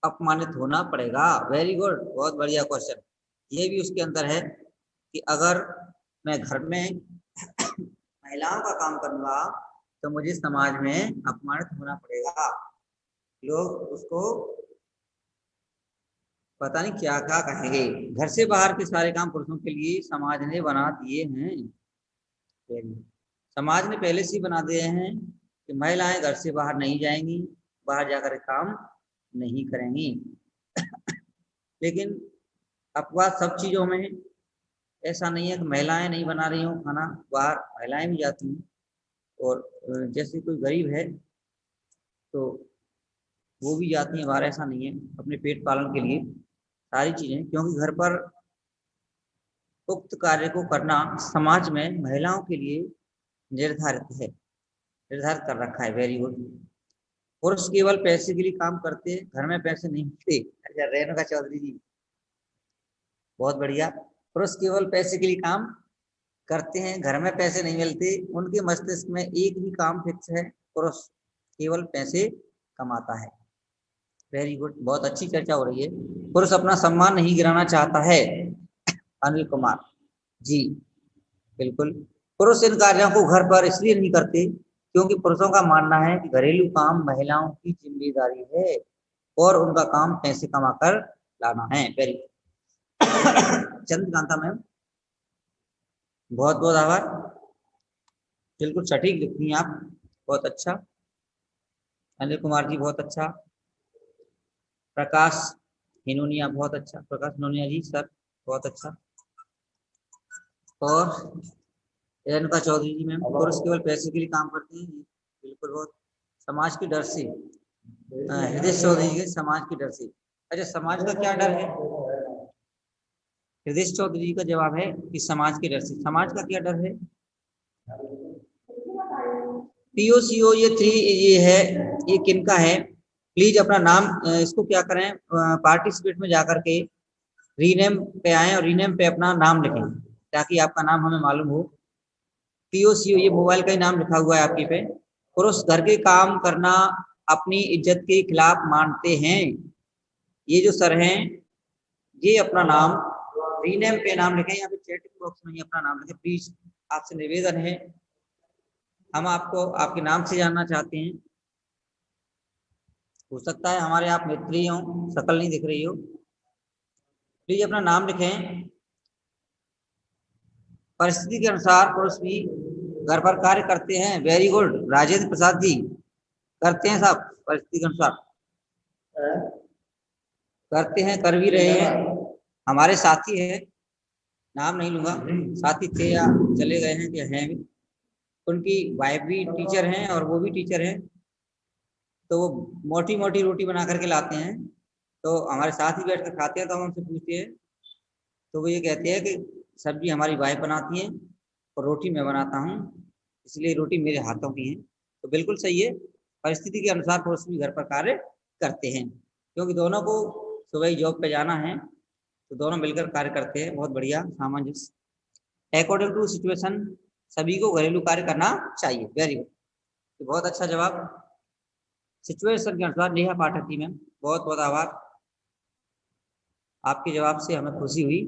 अपमानित होना पड़ेगा। वेरी गुड, बहुत बढ़िया क्वेश्चन। ये भी उसके अंदर है कि अगर मैं घर में महिलाओं का काम करूंगा तो मुझे समाज में अपमानित होना पड़ेगा। लोग उसको पता नहीं क्या क्या कहेंगे। घर से बाहर के सारे काम पुरुषों के लिए समाज ने बना दिए हैं। समाज ने पहले से ही बना दिए हैं कि महिलाएं घर से बाहर नहीं जाएंगी, बाहर जाकर काम नहीं करेंगी। लेकिन अपवाद सब चीजों में, ऐसा नहीं है कि महिलाएं नहीं बना रही हों खाना, बाहर महिलाएं भी जाती हैं। और जैसे कोई गरीब है तो वो भी जाती हैं बाहर, ऐसा नहीं है, अपने पेट पालन के लिए सारी चीजें। क्योंकि घर पर उक्त कार्य को करना समाज में महिलाओं के लिए निर्धारित कर रखा है। Very good. पुरुष केवल पैसे के लिए काम करते हैं, घर में पैसे नहीं मिलते। अच्छा, रेणुका चौधरी जी, बहुत बढ़िया। पुरुष केवल पैसे के लिए काम करते हैं, घर में पैसे नहीं मिलते। उनके मस्तिष्क में एक ही काम फिक्स है, पुरुष केवल पैसे कमाता है। वेरी गुड, बहुत अच्छी चर्चा हो रही है। पुरुष अपना सम्मान नहीं गिराना चाहता है। अनिल कुमार जी, बिल्कुल। पुरुष इन कार्यों को घर पर इसलिए नहीं करते क्योंकि पुरुषों का मानना है कि घरेलू काम महिलाओं की जिम्मेदारी है और उनका काम पैसे कमाकर लाना है। Very good. चंद्रकांता मैम, बहुत बहुत आभार, बिल्कुल सटीक लिखती हैं आप, बहुत अच्छा। अनिल कुमार जी, बहुत अच्छा। प्रकाश हिनोनिया, बहुत अच्छा। प्रकाश हिनोनिया जी सर, बहुत अच्छा। और रेणुका चौधरी जी मैम, पुरुष केवल पैसे के लिए काम करते हैं, बिल्कुल। बहुत समाज के डर से। हृदय चौधरी जी, समाज के डर से। अच्छा, समाज का क्या डर है? हृदय चौधरी जी का जवाब है कि समाज के डर से। समाज का क्या डर है? POCO ये 3 ये है, ये किनका है? प्लीज अपना नाम इसको क्या करें, पार्टिसिपेट में जाकर के रीनेम पे आए और रीनेम पे अपना नाम लिखें ताकि आपका नाम हमें मालूम हो। POCO, ये मोबाइल का ही नाम लिखा हुआ है आपकी पे। पुरुष घर के काम करना अपनी इज्जत के खिलाफ मानते हैं। ये जो सर हैं, ये अपना नाम रीनेम पे नाम लिखें, यहाँ पे चैट बॉक्स में ही अपना नाम लिखें प्लीज। आपसे निवेदन है, हम आपको आपके नाम से जानना चाहते हैं। हो सकता है हमारे आप मित्र ही हो, शक्ल नहीं दिख रही हो। प्लीज अपना नाम लिखें। परिस्थिति के अनुसार पुरुष भी घर पर कार्य करते हैं। वेरी गुड राजेंद्र प्रसाद जी, करते हैं साहब, परिस्थिति के अनुसार करते हैं, कर भी रहे हैं। हमारे साथी हैं, नाम नहीं लूंगा, साथी थे या चले गए हैं, क्या हैं भी, उनकी वाइफ भी टीचर हैं और वो भी टीचर हैं। तो वो मोटी मोटी रोटी बना करके लाते हैं, तो हमारे साथ ही बैठ कर खाते हैं। तो हम उनसे पूछते हैं, तो वो ये कहते हैं कि सब्जी हमारी वाइफ बनाती है और रोटी मैं बनाता हूँ, इसलिए रोटी मेरे हाथों की है। तो बिल्कुल सही है, परिस्थिति के अनुसार पुरुष भी घर पर कार्य करते हैं, क्योंकि दोनों को सुबह ही जॉब पे जाना है, तो दोनों मिलकर कार्य करते हैं। बहुत बढ़िया सामंजस्य। अकॉर्डिंग टू सिचुएशन, सभी को घरेलू कार्य करना चाहिए। वेरी गुड, तो बहुत अच्छा जवाब। सिचुएशन के अनुसार नेहा पाठक जी मैम, बहुत बहुत आभार, आपके जवाब से हमें खुशी हुई।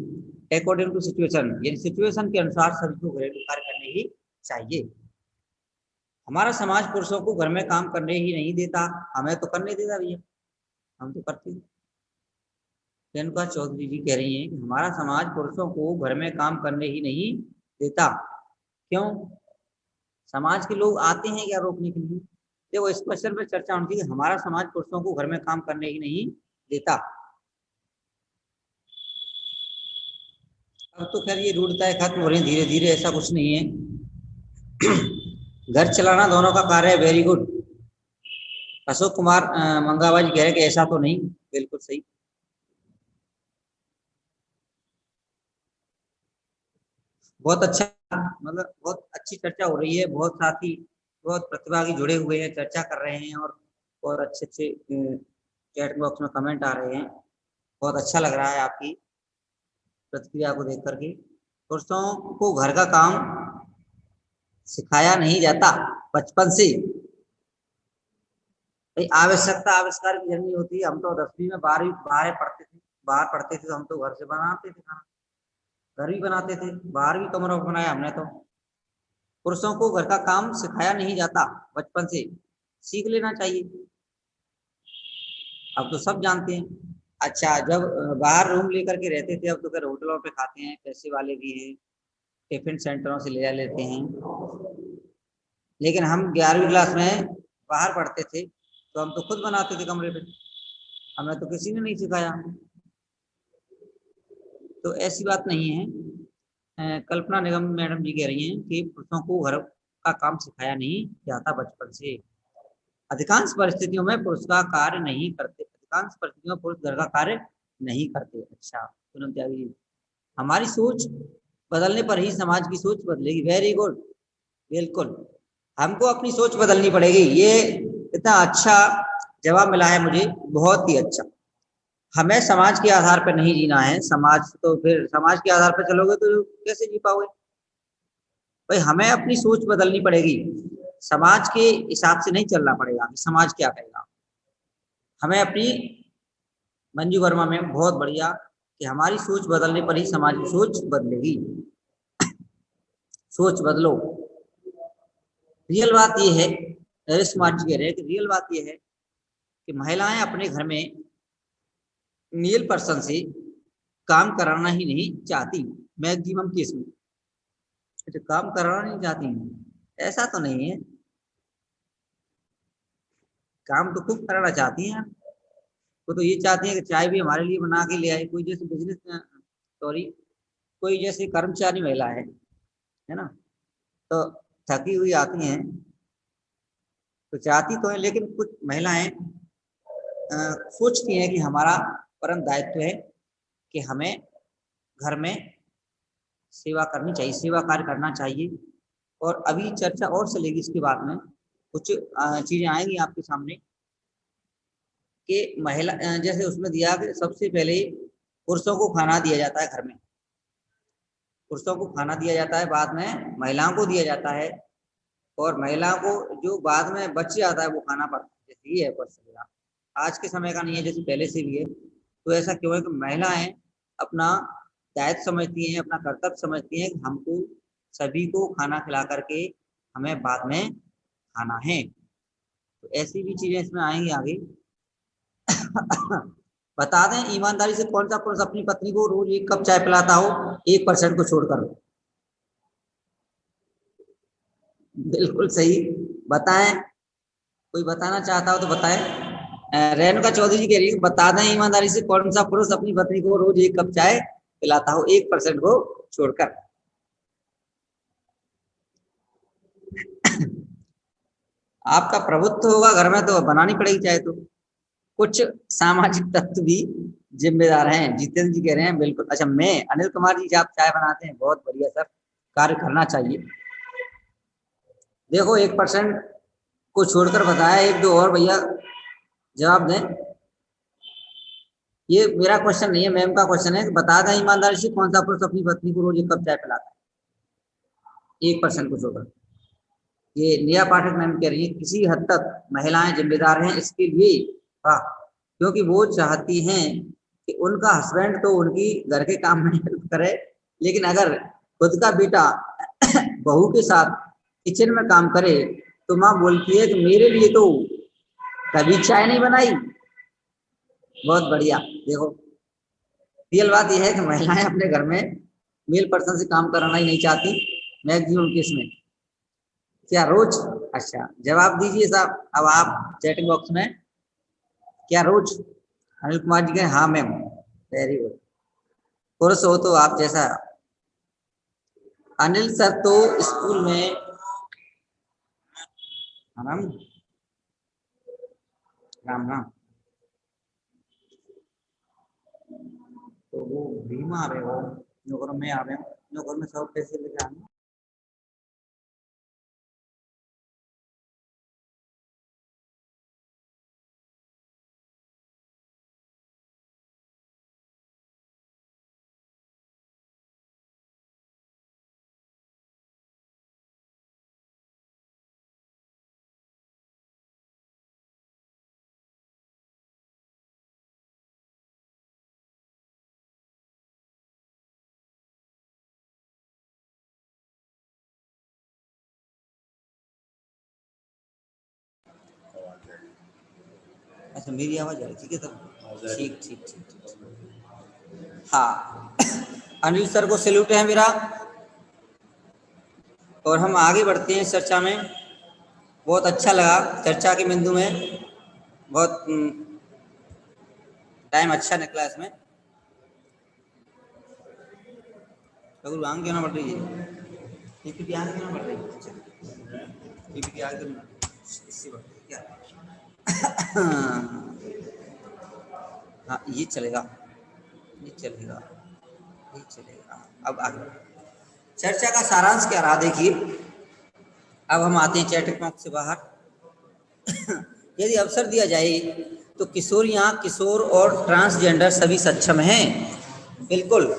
अकॉर्डिंग टू सिचुएशन, यानी सिचुएशन के अनुसार सभी को घरेलू कार्य करने ही चाहिए। हमारा समाज पुरुषों को घर में काम करने ही नहीं देता। हमें तो करने देता भैया, हम तो करते हैं। रेणुका चौधरी जी कह रही हैं कि हमारा समाज पुरुषों को घर में काम करने ही नहीं देता। क्यों? समाज के लोग आते हैं क्या रोकने के लिए? देखो, इस क्वेश्चन पर चर्चा होनी चाहिए। हमारा समाज पुरुषों को घर में काम करने ही नहीं देता। अब तो खैर ये रूढ़ताएं खत्म हो रही है धीरे धीरे, ऐसा कुछ नहीं है। घर चलाना दोनों का कार्य है। Very good. अशोक कुमार मंगावा जी कह रहे हैं कि ऐसा तो नहीं, बिल्कुल सही। बहुत अच्छा, मतलब बहुत अच्छी चर्चा हो रही है। बहुत साथी, बहुत प्रतिभागी जुड़े हुए हैं, चर्चा कर रहे हैं और अच्छे अच्छे चैट बॉक्स में कमेंट आ रहे हैं। बहुत अच्छा लग रहा है आपकी प्रतिक्रिया को देख करके। पुरुषों को घर का काम सिखाया नहीं जाता बचपन से। आवश्यकता आविष्कार की जर्नी होती है। हम तो 10वीं में 12वीं बाहर पढ़ते थे, तो हम तो घर से बनाते थे खाना, घर भी बनाते थे, बाहर भी कमरा बनाया हमने। तो पुरुषों को घर का काम सिखाया नहीं जाता बचपन से, सीख लेना चाहिए। अब तो सब जानते हैं। अच्छा, जब बाहर रूम लेकर के रहते थे, अब तो फिर होटलों पे खाते हैं, पैसे वाले भी हैं, टिफिन सेंटरों से ले लेते हैं। लेकिन हम 11वीं क्लास में बाहर पढ़ते थे, तो हम तो खुद बनाते थे कमरे पे, हमें तो किसी ने नहीं सिखाया। तो ऐसी बात नहीं है। कल्पना निगम मैडम जी कह रही हैं कि पुरुषों को घर का काम सिखाया नहीं जाता बचपन से। अधिकांश परिस्थितियों में पुरुष का कार्य नहीं करते, अधिकांश परिस्थितियों में पुरुष घर का कार्य नहीं करते। अच्छा पूनम त्यागी जी, हमारी सोच बदलने पर ही समाज की सोच बदलेगी। वेरी गुड, बिल्कुल हमको अपनी सोच बदलनी पड़ेगी। ये इतना अच्छा जवाब मिला है मुझे, बहुत ही अच्छा। हमें समाज के आधार पर नहीं जीना है। समाज तो फिर समाज के आधार पर चलोगे तो कैसे जी पाओगे भाई? हमें अपनी सोच बदलनी पड़ेगी, समाज के हिसाब से नहीं चलना पड़ेगा कि समाज क्या कहेगा। हमें अपनी, मंजू वर्मा में बहुत बढ़िया, कि हमारी सोच बदलने पर ही समाज की सोच बदलेगी। सोच बदलो। रियल बात यह है, नरेश कुमार जी कह रहे हैं कि रियल बात यह है कि महिलाएं अपने घर में मेल पर्सन से काम कराना ही नहीं चाहती मैक्सिमम केस में। अच्छा, काम कराना नहीं चाहती, ऐसा तो नहीं है, काम तो खूब कराना चाहती हैं। वो तो ये चाहती हैं कि चाय भी हमारे लिए बना के ले आए। कोई जैसे कोई जैसे कर्मचारी महिला है ना, तो थकी हुई आती हैं तो चाहती तो है, लेकिन कुछ महिलाएं सोचती हैं कि हमारा परम दायित्व है कि हमें घर में सेवा करनी चाहिए, सेवा कार्य करना चाहिए। और अभी चर्चा और चलेगी इसके बाद में, कुछ चीजें आएंगी आपके सामने कि महिला, जैसे उसमें दिया कि सबसे पहले पुरुषों को खाना दिया जाता है घर में, पुरुषों को खाना दिया जाता है, बाद में महिलाओं को दिया जाता है, और महिलाओं को जो बाद में बच जाता है वो खाना पड़ता है। जैसे ये है परसेंट, आज के समय का नहीं है, जैसे पहले से भी है। तो ऐसा क्यों है कि महिलाएं अपना दायित्व समझती हैं, अपना कर्तव्य समझती हैं कि हमको सभी को खाना खिला करके हमें बाद में खाना है। तो ऐसी भी चीजें इसमें आएंगी आगे। बता दें ईमानदारी से कौन सा पुरुष अपनी पत्नी को रोज 1 कप चाय पिलाता हो, 1% को छोड़कर? बिल्कुल सही, बताएं। कोई बताना चाहता हो तो बताएं। रेणुका चौधरी जी कह रही है बता दें ईमानदारी से कौन सा पुरुष अपनी पत्नी को रोज 1 कप चाय पिलाता हो, 1% को छोड़कर? आपका प्रभुत्व होगा घर में तो बनानी पड़ेगी चाहे। तो कुछ सामाजिक तत्व भी जिम्मेदार हैं, जितेंद्र जी कह रहे हैं बिल्कुल। अच्छा, मैं अनिल कुमार जी आप चाय बनाते हैं, बहुत बढ़िया सर, कार्य करना चाहिए। देखो 1% को छोड़कर बताया, 1-2 और भैया जवाब दें। ये मेरा क्वेश्चन नहीं है, मैम का क्वेश्चन है कि बता दें ईमानदारी से कौन सा पुरुष अपनी पत्नी को रोज 1 कप चाय पिलाता है, 1% को छोड़कर? ये नेहा पाठक मैम कह रही है किसी हद तक महिलाएं जिम्मेदार हैं इसके लिए, क्योंकि वो चाहती हैं कि उनका हस्बैंड तो उनकी घर के काम में हेल्प करे, लेकिन अगर खुद का बेटा बहू के साथ किचन में काम करे तो माँ बोलती है कि मेरे लिए तो कभी चाय नहीं बनाई। बहुत बढ़िया। देखो रियल बात यह है कि महिलाएं अपने घर में मेल पर्सन से काम कराना ही नहीं चाहती मैक्सिमम केस में। क्या रोज? अच्छा जवाब दीजिए साहब अब आप चैटिंग बॉक्स में, क्या रोज? अनिल कुमार जी कहें हाँ मैम, वेरी गुड। पुरुष हो तो आप जैसा। अनिल सर तो स्कूल में राम राम तो वो भीमा आवे, वो नौकर में आवे, नौकर में सब पैसे लेके आने। अच्छा मेरी आवाज आ रही, ठीक है तब ठीक ठीक ठीक। हाँ अनिल सर को सैल्यूट है मेरा। और हम आगे बढ़ते हैं चर्चा में। बहुत अच्छा लगा चर्चा के बिंदु में, बहुत टाइम अच्छा निकला इसमें। तो आगे क्यों ना बढ़ रही है, पीपीटी आगे क्यों ना बढ़ रही है, पीपीटी आगे इससे बढ़ रही क्या? हाँ ये चलेगा, ये चलेगा, ये चलेगा। अब आगे चर्चा का सारांश क्या रहा देखिए। अब हम आते हैं चैटिंग बॉक्स से बाहर। यदि अवसर दिया जाए तो किशोरियां, किशोर और ट्रांसजेंडर सभी सक्षम हैं। बिल्कुल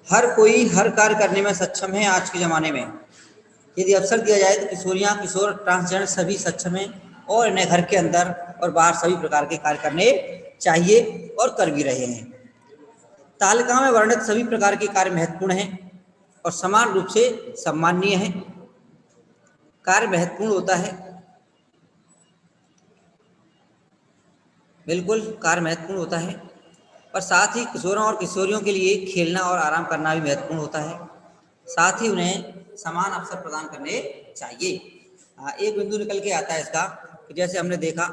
हर कोई हर कार्य करने में सक्षम है आज के ज़माने में। यदि अवसर दिया जाए तो किशोरियां, किशोर, ट्रांसजेंडर सभी सक्षम हैं और इन्हें घर के अंदर और बाहर सभी प्रकार के कार्य करने चाहिए और कर भी रहे हैं। तालिका में वर्णित सभी प्रकार के कार्य महत्वपूर्ण हैं और समान रूप से सम्माननीय हैं। कार्य महत्वपूर्ण होता है, बिल्कुल कार्य महत्वपूर्ण होता है, और साथ ही किशोरों और किशोरियों के लिए खेलना और आराम करना भी महत्वपूर्ण होता है। साथ ही उन्हें समान अवसर प्रदान करने चाहिए। एक बिंदु निकल के आता है इसका कि जैसे हमने देखा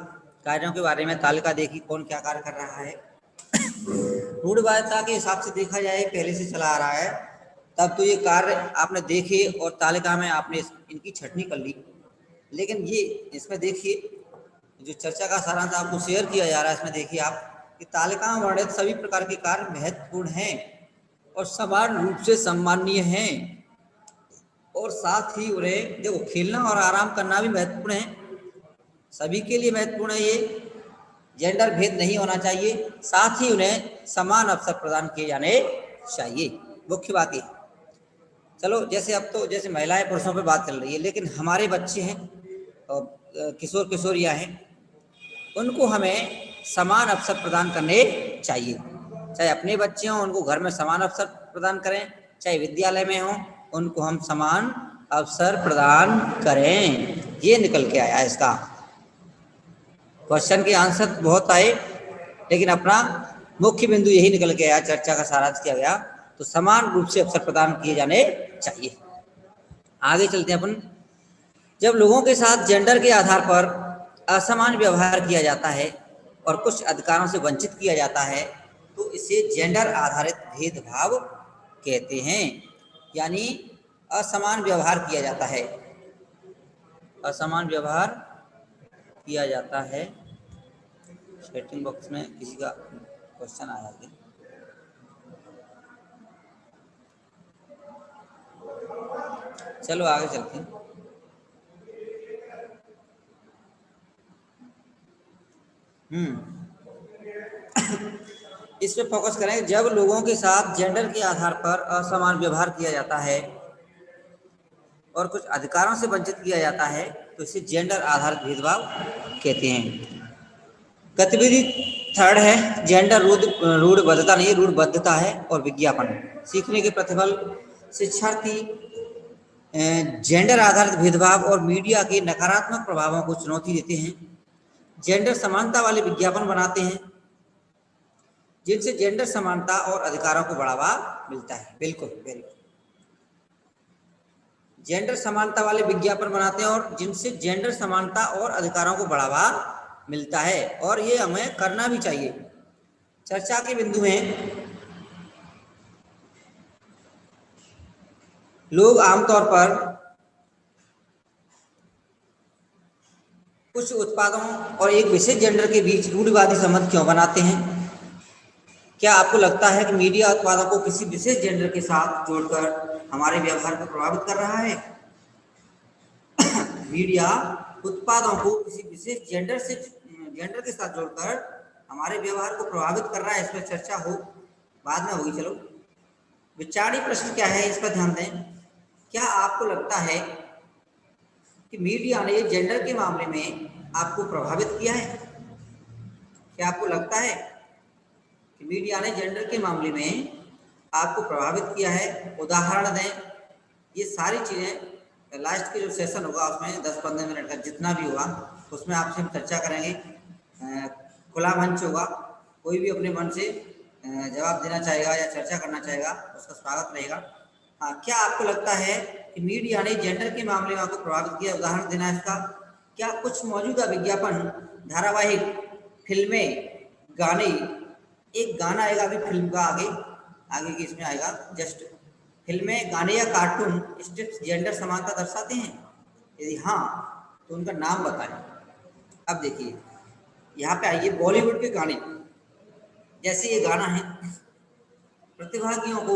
कार्यों के बारे में, तालिका देखी कौन क्या कार्य कर रहा है। रूढ़िवादिता के हिसाब से देखा जाए पहले से चला आ रहा है, तब तो ये कार्य आपने देखे और तालिका में आपने इनकी छटनी कर ली। लेकिन ये इसमें देखिए जो चर्चा का सारांश आपको शेयर किया जा रहा है, इसमें देखिए आप कि तालिका में वर्णित सभी प्रकार के कार्य महत्वपूर्ण हैं और समान रूप से सम्माननीय हैं, और साथ ही उन्हें देखो खेलना और आराम करना भी महत्वपूर्ण है, सभी के लिए महत्वपूर्ण है। ये जेंडर भेद नहीं होना चाहिए। साथ ही उन्हें समान अवसर प्रदान किए जाने चाहिए। मुख्य बात ये चलो, जैसे अब तो जैसे महिलाएं पुरुषों पे बात चल रही है, लेकिन हमारे बच्चे हैं और किशोर किशोरियां हैं, उनको हमें समान अवसर प्रदान करने चाहिए। चाहे अपने बच्चे हों, उनको घर में समान अवसर प्रदान करें, चाहे विद्यालय में हों, उनको हम समान अवसर प्रदान करें। ये निकल के आया इसका। क्वेश्चन के आंसर बहुत आए, लेकिन अपना मुख्य बिंदु यही निकल के आया, चर्चा का सारांश किया गया। तो समान रूप से अवसर प्रदान किए जाने चाहिए। आगे चलते हैं अपन। जब लोगों के साथ जेंडर के आधार पर असमान व्यवहार किया जाता है और कुछ अधिकारों से वंचित किया जाता है, तो इसे जेंडर आधारित भेदभाव कहते हैं। यानी असमान व्यवहार किया जाता है, असमान व्यवहार किया जाता है। चैटिंग बॉक्स में किसी का क्वेश्चन आया है? चलो आगे चलते हैं। इस पे फोकस करें। जब लोगों के साथ जेंडर के आधार पर असमान व्यवहार किया जाता है और कुछ अधिकारों से वंचित किया जाता है, तो इसे जेंडर आधारित भेदभाव कहते हैं। गतिविधि थर्ड है, जेंडर रूढ़बद्धता नहीं, रूढ़बद्धता है और विज्ञापन। सीखने के प्रतिफल। शिक्षार्थी जेंडर आधारित भेदभाव और मीडिया के नकारात्मक प्रभावों को चुनौती देते हैं। जेंडर समानता वाले विज्ञापन बनाते हैं, जिनसे जेंडर समानता और अधिकारों को बढ़ावा मिलता है। बिल्कुल, वेरी गुड। जेंडर समानता वाले विज्ञापन बनाते हैं और जिनसे जेंडर समानता और अधिकारों को बढ़ावा मिलता है, और ये हमें करना भी चाहिए। चर्चा के बिंदु में लोग आमतौर पर कुछ उत्पादों और एक विशेष जेंडर के बीच रूढ़िवादी संबंध क्यों बनाते हैं? क्या आपको लगता है कि मीडिया उत्पादों को किसी विशेष जेंडर के साथ जोड़कर हमारे व्यवहार को प्रभावित कर रहा है? मीडिया उत्पादों को किसी विशेष जेंडर के साथ जोड़कर हमारे व्यवहार को प्रभावित कर रहा है। इस पर चर्चा हो बाद में होगी। चलो, विचारणीय प्रश्न क्या है, इस पर ध्यान दें। क्या आपको लगता है कि मीडिया ने जेंडर के मामले में आपको प्रभावित किया है? क्या आपको लगता है कि मीडिया ने जेंडर के मामले में आपको प्रभावित किया है? उदाहरण दें। ये सारी चीज़ें लास्ट के जो सेशन होगा उसमें 10-15 मिनट का जितना भी होगा, उसमें आपसे हम चर्चा करेंगे। खुला मंच होगा, कोई भी अपने मन से जवाब देना चाहेगा या चर्चा करना चाहेगा, उसका स्वागत रहेगा। हाँ, क्या आपको लगता है कि मीडिया ने जेंडर के मामले में आपको प्रभावित किया? उदाहरण देना है इसका। क्या कुछ मौजूदा विज्ञापन, धारावाहिक, फिल्में, गाने, एक गाना आएगा अभी फिल्म का, आगे की इसमें आएगा, जस्ट फिल्में, गाने या कार्टून स्ट्रिप्स जेंडर समानता दर्शाते हैं? यदि हाँ, तो उनका नाम बताएं। अब देखिए, यहाँ पे आइए, बॉलीवुड के गाने, जैसे ये गाना है, प्रतिभागियों को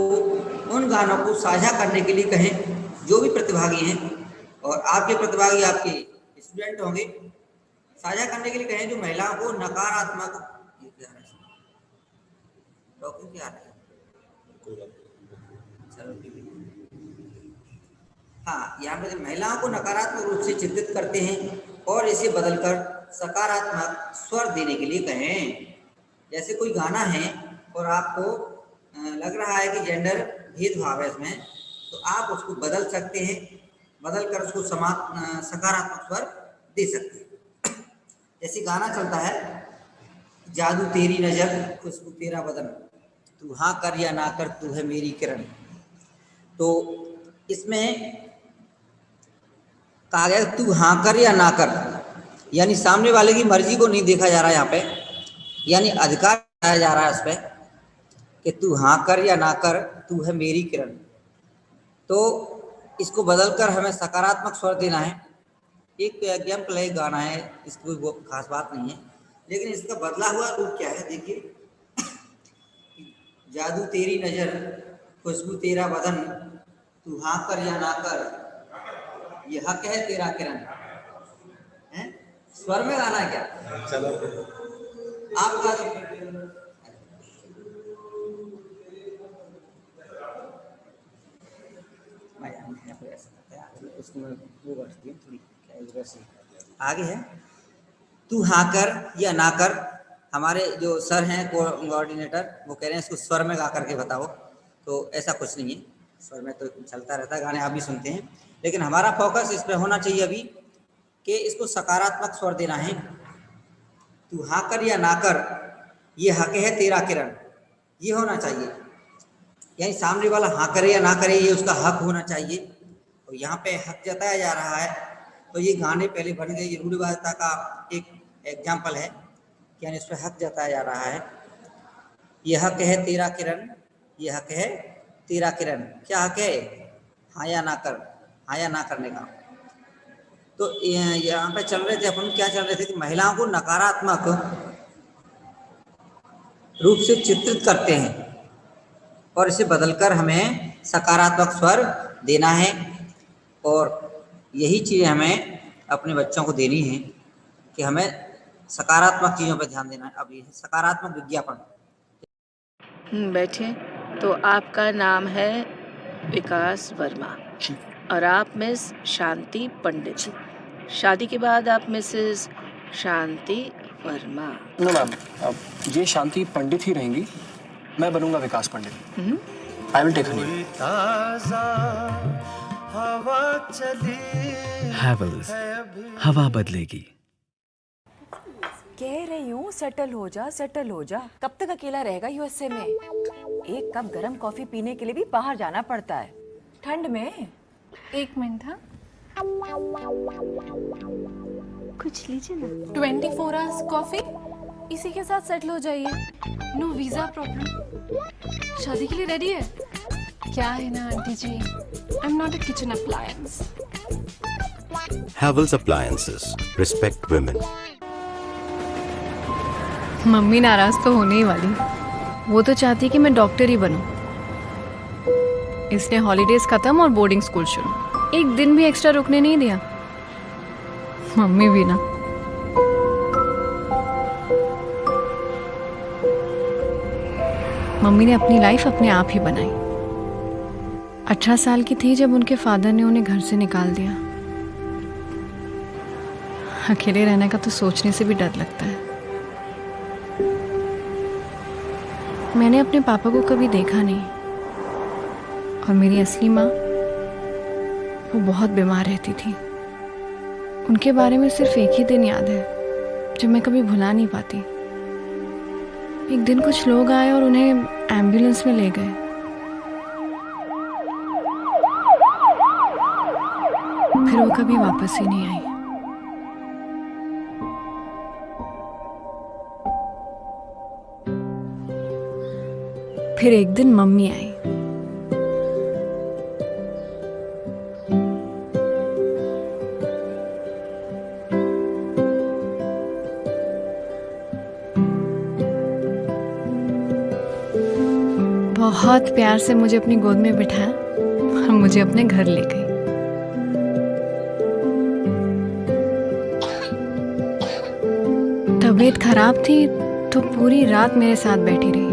उन गानों को साझा करने के लिए कहें, जो भी प्रतिभागी हैं, और आपके प्रतिभागी आपके स्टूडेंट होंगे, साझा करने के लिए कहें जो महिलाओं को नकारात्मक, क्या है? हाँ, यहाँ पे महिलाओं को नकारात्मक रूप से चित्रित करते हैं और इसे बदलकर सकारात्मक स्वर देने के लिए कहें। जैसे कोई गाना है और आपको लग रहा है कि जेंडर भेदभाव है इसमें, तो आप उसको बदल सकते हैं, बदलकर उसको सकारात्मक स्वर दे सकते हैं। जैसे गाना चलता है, जादू तेरी नजर, खुशबू तेरा बदन, तू हाँ कर या ना कर, तू है मेरी किरण। तो इसमें कहा गया तू हाँ कर या ना कर, यानी सामने वाले की मर्जी को नहीं देखा जा रहा है यहाँ पे, यानी अधिकार दिया जा रहा है उस पर कि तू हाँ कर या ना कर, तू है मेरी किरण। तो इसको बदलकर हमें सकारात्मक स्वर देना है। एक एग्जाम्पल है, गाना है, इसकी कोई खास बात नहीं है, लेकिन इसका बदला हुआ रूप क्या है देखिए। जादू तेरी नजर, खुशबू तेरा बदन, तू हाँ कर या ना कर, ये हक है तेरा किरण। है स्वर में गाना है क्या? चलो आपका उसमें वो बढ़ती है थोड़ी, क्या इस वजह से आगे है। तू हाँ कर या ना कर, हमारे जो सर हैं कोऑर्डिनेटर वो कह रहे हैं इसको स्वर में गा करके बताओ, तो ऐसा कुछ नहीं है, स्वर में तो चलता रहता है, गाने आप भी सुनते हैं, लेकिन हमारा फोकस इस पर होना चाहिए अभी कि इसको सकारात्मक स्वर देना है। तू हाँ कर या ना कर, ये हक है तेरा किरण, ये होना चाहिए, यानी सामने वाला हाँ करे या ना करे ये उसका हक होना चाहिए। और यहाँ पे हक जताया जा रहा है, तो ये गाने पहले बन गए, ये रूढ़िवादिता का एक एग्जाम्पल है, यानी इस पर हक जताया जा रहा है। ये हक है तेरा किरण, ये हक है तेरा किरण, क्या हक है? हाँ या ना कर, हाँ या ना करने का। तो यहाँ पे चल रहे थे अपन, क्या चल रहे थे कि महिलाओं को नकारात्मक रूप से चित्रित करते हैं और इसे बदलकर हमें सकारात्मक स्वर देना है, और यही चीज़ें हमें अपने बच्चों को देनी है कि हमें सकारात्मक चीज़ों पर ध्यान देना है। अब ये सकारात्मक विज्ञापन। बैठे। तो आपका नाम है विकास वर्मा और आप मिस शांति पंडित। शादी के बाद आप Mrs Shanti Verma. No ma'am, अब ये शांति पंडित ही रहेंगी, मैं बनूंगा Vikas Pandit. I will take her name. Havells, हवा बदलेगी। कह रही हूँ सेटल हो जा, सेटल हो जा। कब तक अकेला रहेगा यूएसए में? एक कप गरम कॉफी पीने के लिए भी बाहर जाना पड़ता है ठंड में। एक मिनट। हाँ, कुछ लीजिए ना। 24 आवर्स कॉफी, इसी के साथ सेटल हो जाइए। No visa problem. शादी के लिए रेडी है? क्या है ना aunty ji, I am not a kitchen appliance. Havells Appliances. Respect women. Mummy नाराज तो होने ही वाली, वो तो चाहती है कि मैं डॉक्टर ही बनूं, इसलिए हॉलीडेज खत्म और बोर्डिंग स्कूल शुरू। एक दिन भी एक्स्ट्रा रुकने नहीं दिया। मम्मी भी ना। मम्मी ने अपनी लाइफ अपने आप ही बनाई। 18 साल की थी जब उनके फादर ने उन्हें घर से निकाल दिया। अकेले रहने का तो सोचने से भी डर लगता है। मैंने अपने पापा को कभी देखा नहीं, और मेरी असली माँ, वो बहुत बीमार रहती थी। उनके बारे में सिर्फ एक ही दिन याद है जो मैं कभी भुला नहीं पाती। एक दिन कुछ लोग आए और उन्हें एम्बुलेंस में ले गए। फिर वो कभी वापस ही नहीं आई। फिर एक दिन मम्मी आई। बहुत प्यार से मुझे अपनी गोद में बिठाया और मुझे अपने घर ले गई। तबीयत खराब थी तो पूरी रात मेरे साथ बैठी रही।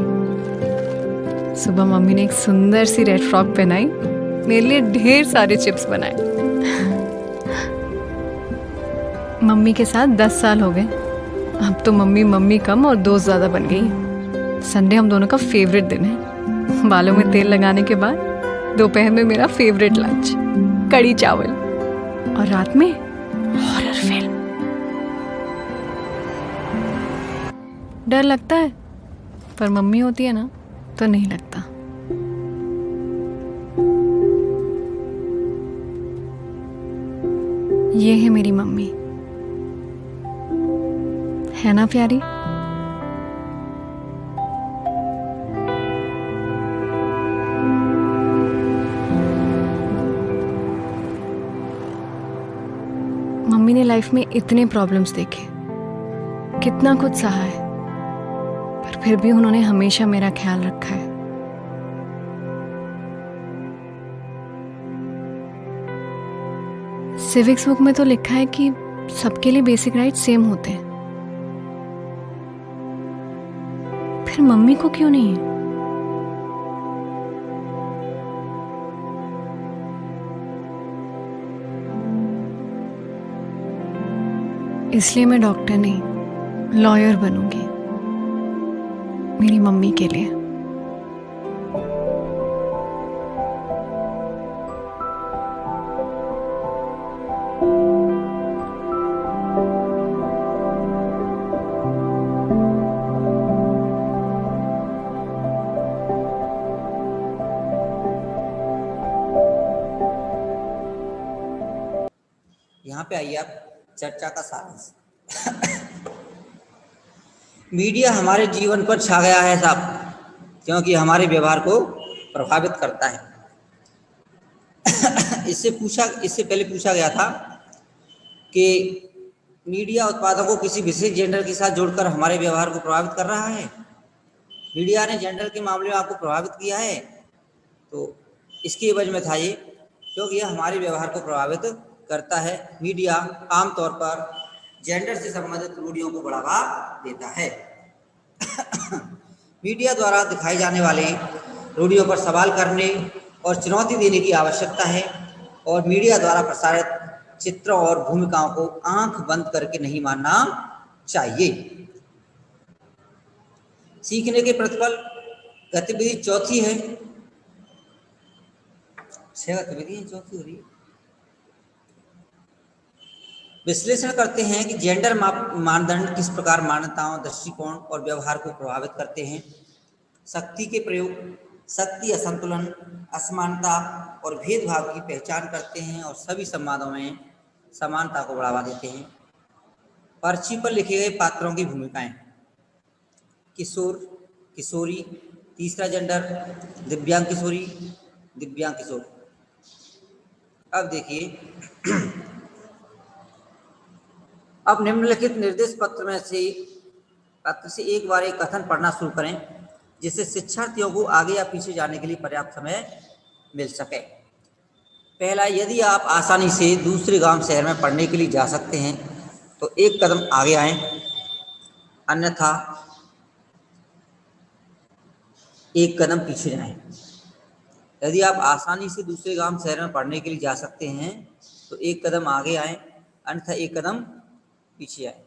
सुबह मम्मी ने एक सुंदर सी रेड फ्रॉक पहनाई, मेरे लिए ढेर सारे चिप्स बनाए। मम्मी के साथ 10 साल हो गए। अब तो मम्मी कम और दोस्त ज्यादा बन गई। संडे हम दोनों का फेवरेट दिन है। बालों में तेल लगाने के बाद दोपहर में मेरा फेवरेट लंच कड़ी चावल, और रात में हॉरर फिल्म। डर लगता है, पर मम्मी होती है ना तो नहीं लगता। ये है मेरी मम्मी, है ना प्यारी? मम्मी ने लाइफ में इतने प्रॉब्लम्स देखे, कितना कुछ सहा है, पर फिर भी उन्होंने हमेशा मेरा ख्याल रखा है। सिविक्स बुक में तो लिखा है कि सबके लिए बेसिक राइट सेम होते हैं, फिर मम्मी को क्यों नहीं है? इसलिए मैं डॉक्टर नहीं, लॉयर बनूंगी, मेरी मम्मी के लिए। यहाँ पे आइए आप, चर्चा का सारांश। मीडिया हमारे जीवन पर छा गया है साहब, क्योंकि हमारे व्यवहार को प्रभावित करता है। इससे पहले पूछा गया था कि मीडिया उत्पादों को किसी विशेष जेंडर के साथ जोड़कर हमारे व्यवहार को प्रभावित कर रहा है। मीडिया ने जेंडर के मामले में आपको प्रभावित किया है, तो इसकी वजह में था ये, क्योंकि यह हमारे व्यवहार को प्रभावित करता है। मीडिया आमतौर पर जेंडर से संबंधित रूढ़ियों को बढ़ावा देता है। मीडिया द्वारा दिखाई जाने वाले रूढ़ियों पर सवाल करने और चुनौती देने की आवश्यकता है, और मीडिया द्वारा प्रसारित चित्रों और भूमिकाओं को आंख बंद करके नहीं मानना चाहिए। सीखने के प्रतिफल गतिविधि चौथी है, 6 गतिविधियां चौथी हो रही है। विश्लेषण करते हैं कि जेंडर मानदंड किस प्रकार मान्यताओं, दृष्टिकोण और व्यवहार को प्रभावित करते हैं। शक्ति के प्रयोग, शक्ति असंतुलन, असमानता और भेदभाव की पहचान करते हैं और सभी संवादों में समानता को बढ़ावा देते हैं। पर्ची पर लिखे गए पात्रों की भूमिकाएं, किशोर, किशोरी, तीसरा जेंडर, दिव्यांग किशोरी, दिव्यांग किशोर। अब देखिए, अब निम्नलिखित निर्देश पत्र से एक बार एक कथन पढ़ना शुरू करें, जिससे शिक्षार्थियों को आगे या पीछे जाने के लिए पर्याप्त समय मिल सके। पहला, यदि आप आसानी से दूसरे गांव शहर में पढ़ने के लिए जा सकते हैं तो एक कदम आगे आएं, अन्यथा एक कदम पीछे जाएं। यदि आप आसानी से दूसरे गांव शहर में पढ़ने के लिए जा सकते हैं तो एक कदम आगे आएं, अन्यथा एक कदम पीछे आए।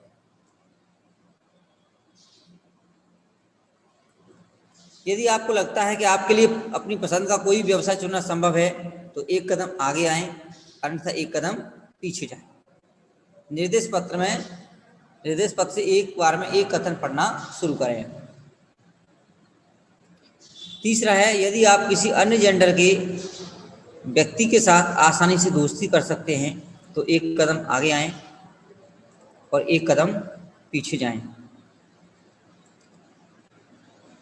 यदि आपको लगता है कि आपके लिए अपनी पसंद का कोई व्यवसाय चुनना संभव है तो एक कदम आगे आएं, अन्यथा एक कदम पीछे जाएं। निर्देश पत्र से एक बार में एक कथन पढ़ना शुरू करें। तीसरा है, यदि आप किसी अन्य जेंडर के व्यक्ति के साथ आसानी से दोस्ती कर सकते हैं तो एक कदम आगे आएं और एक कदम पीछे जाएं।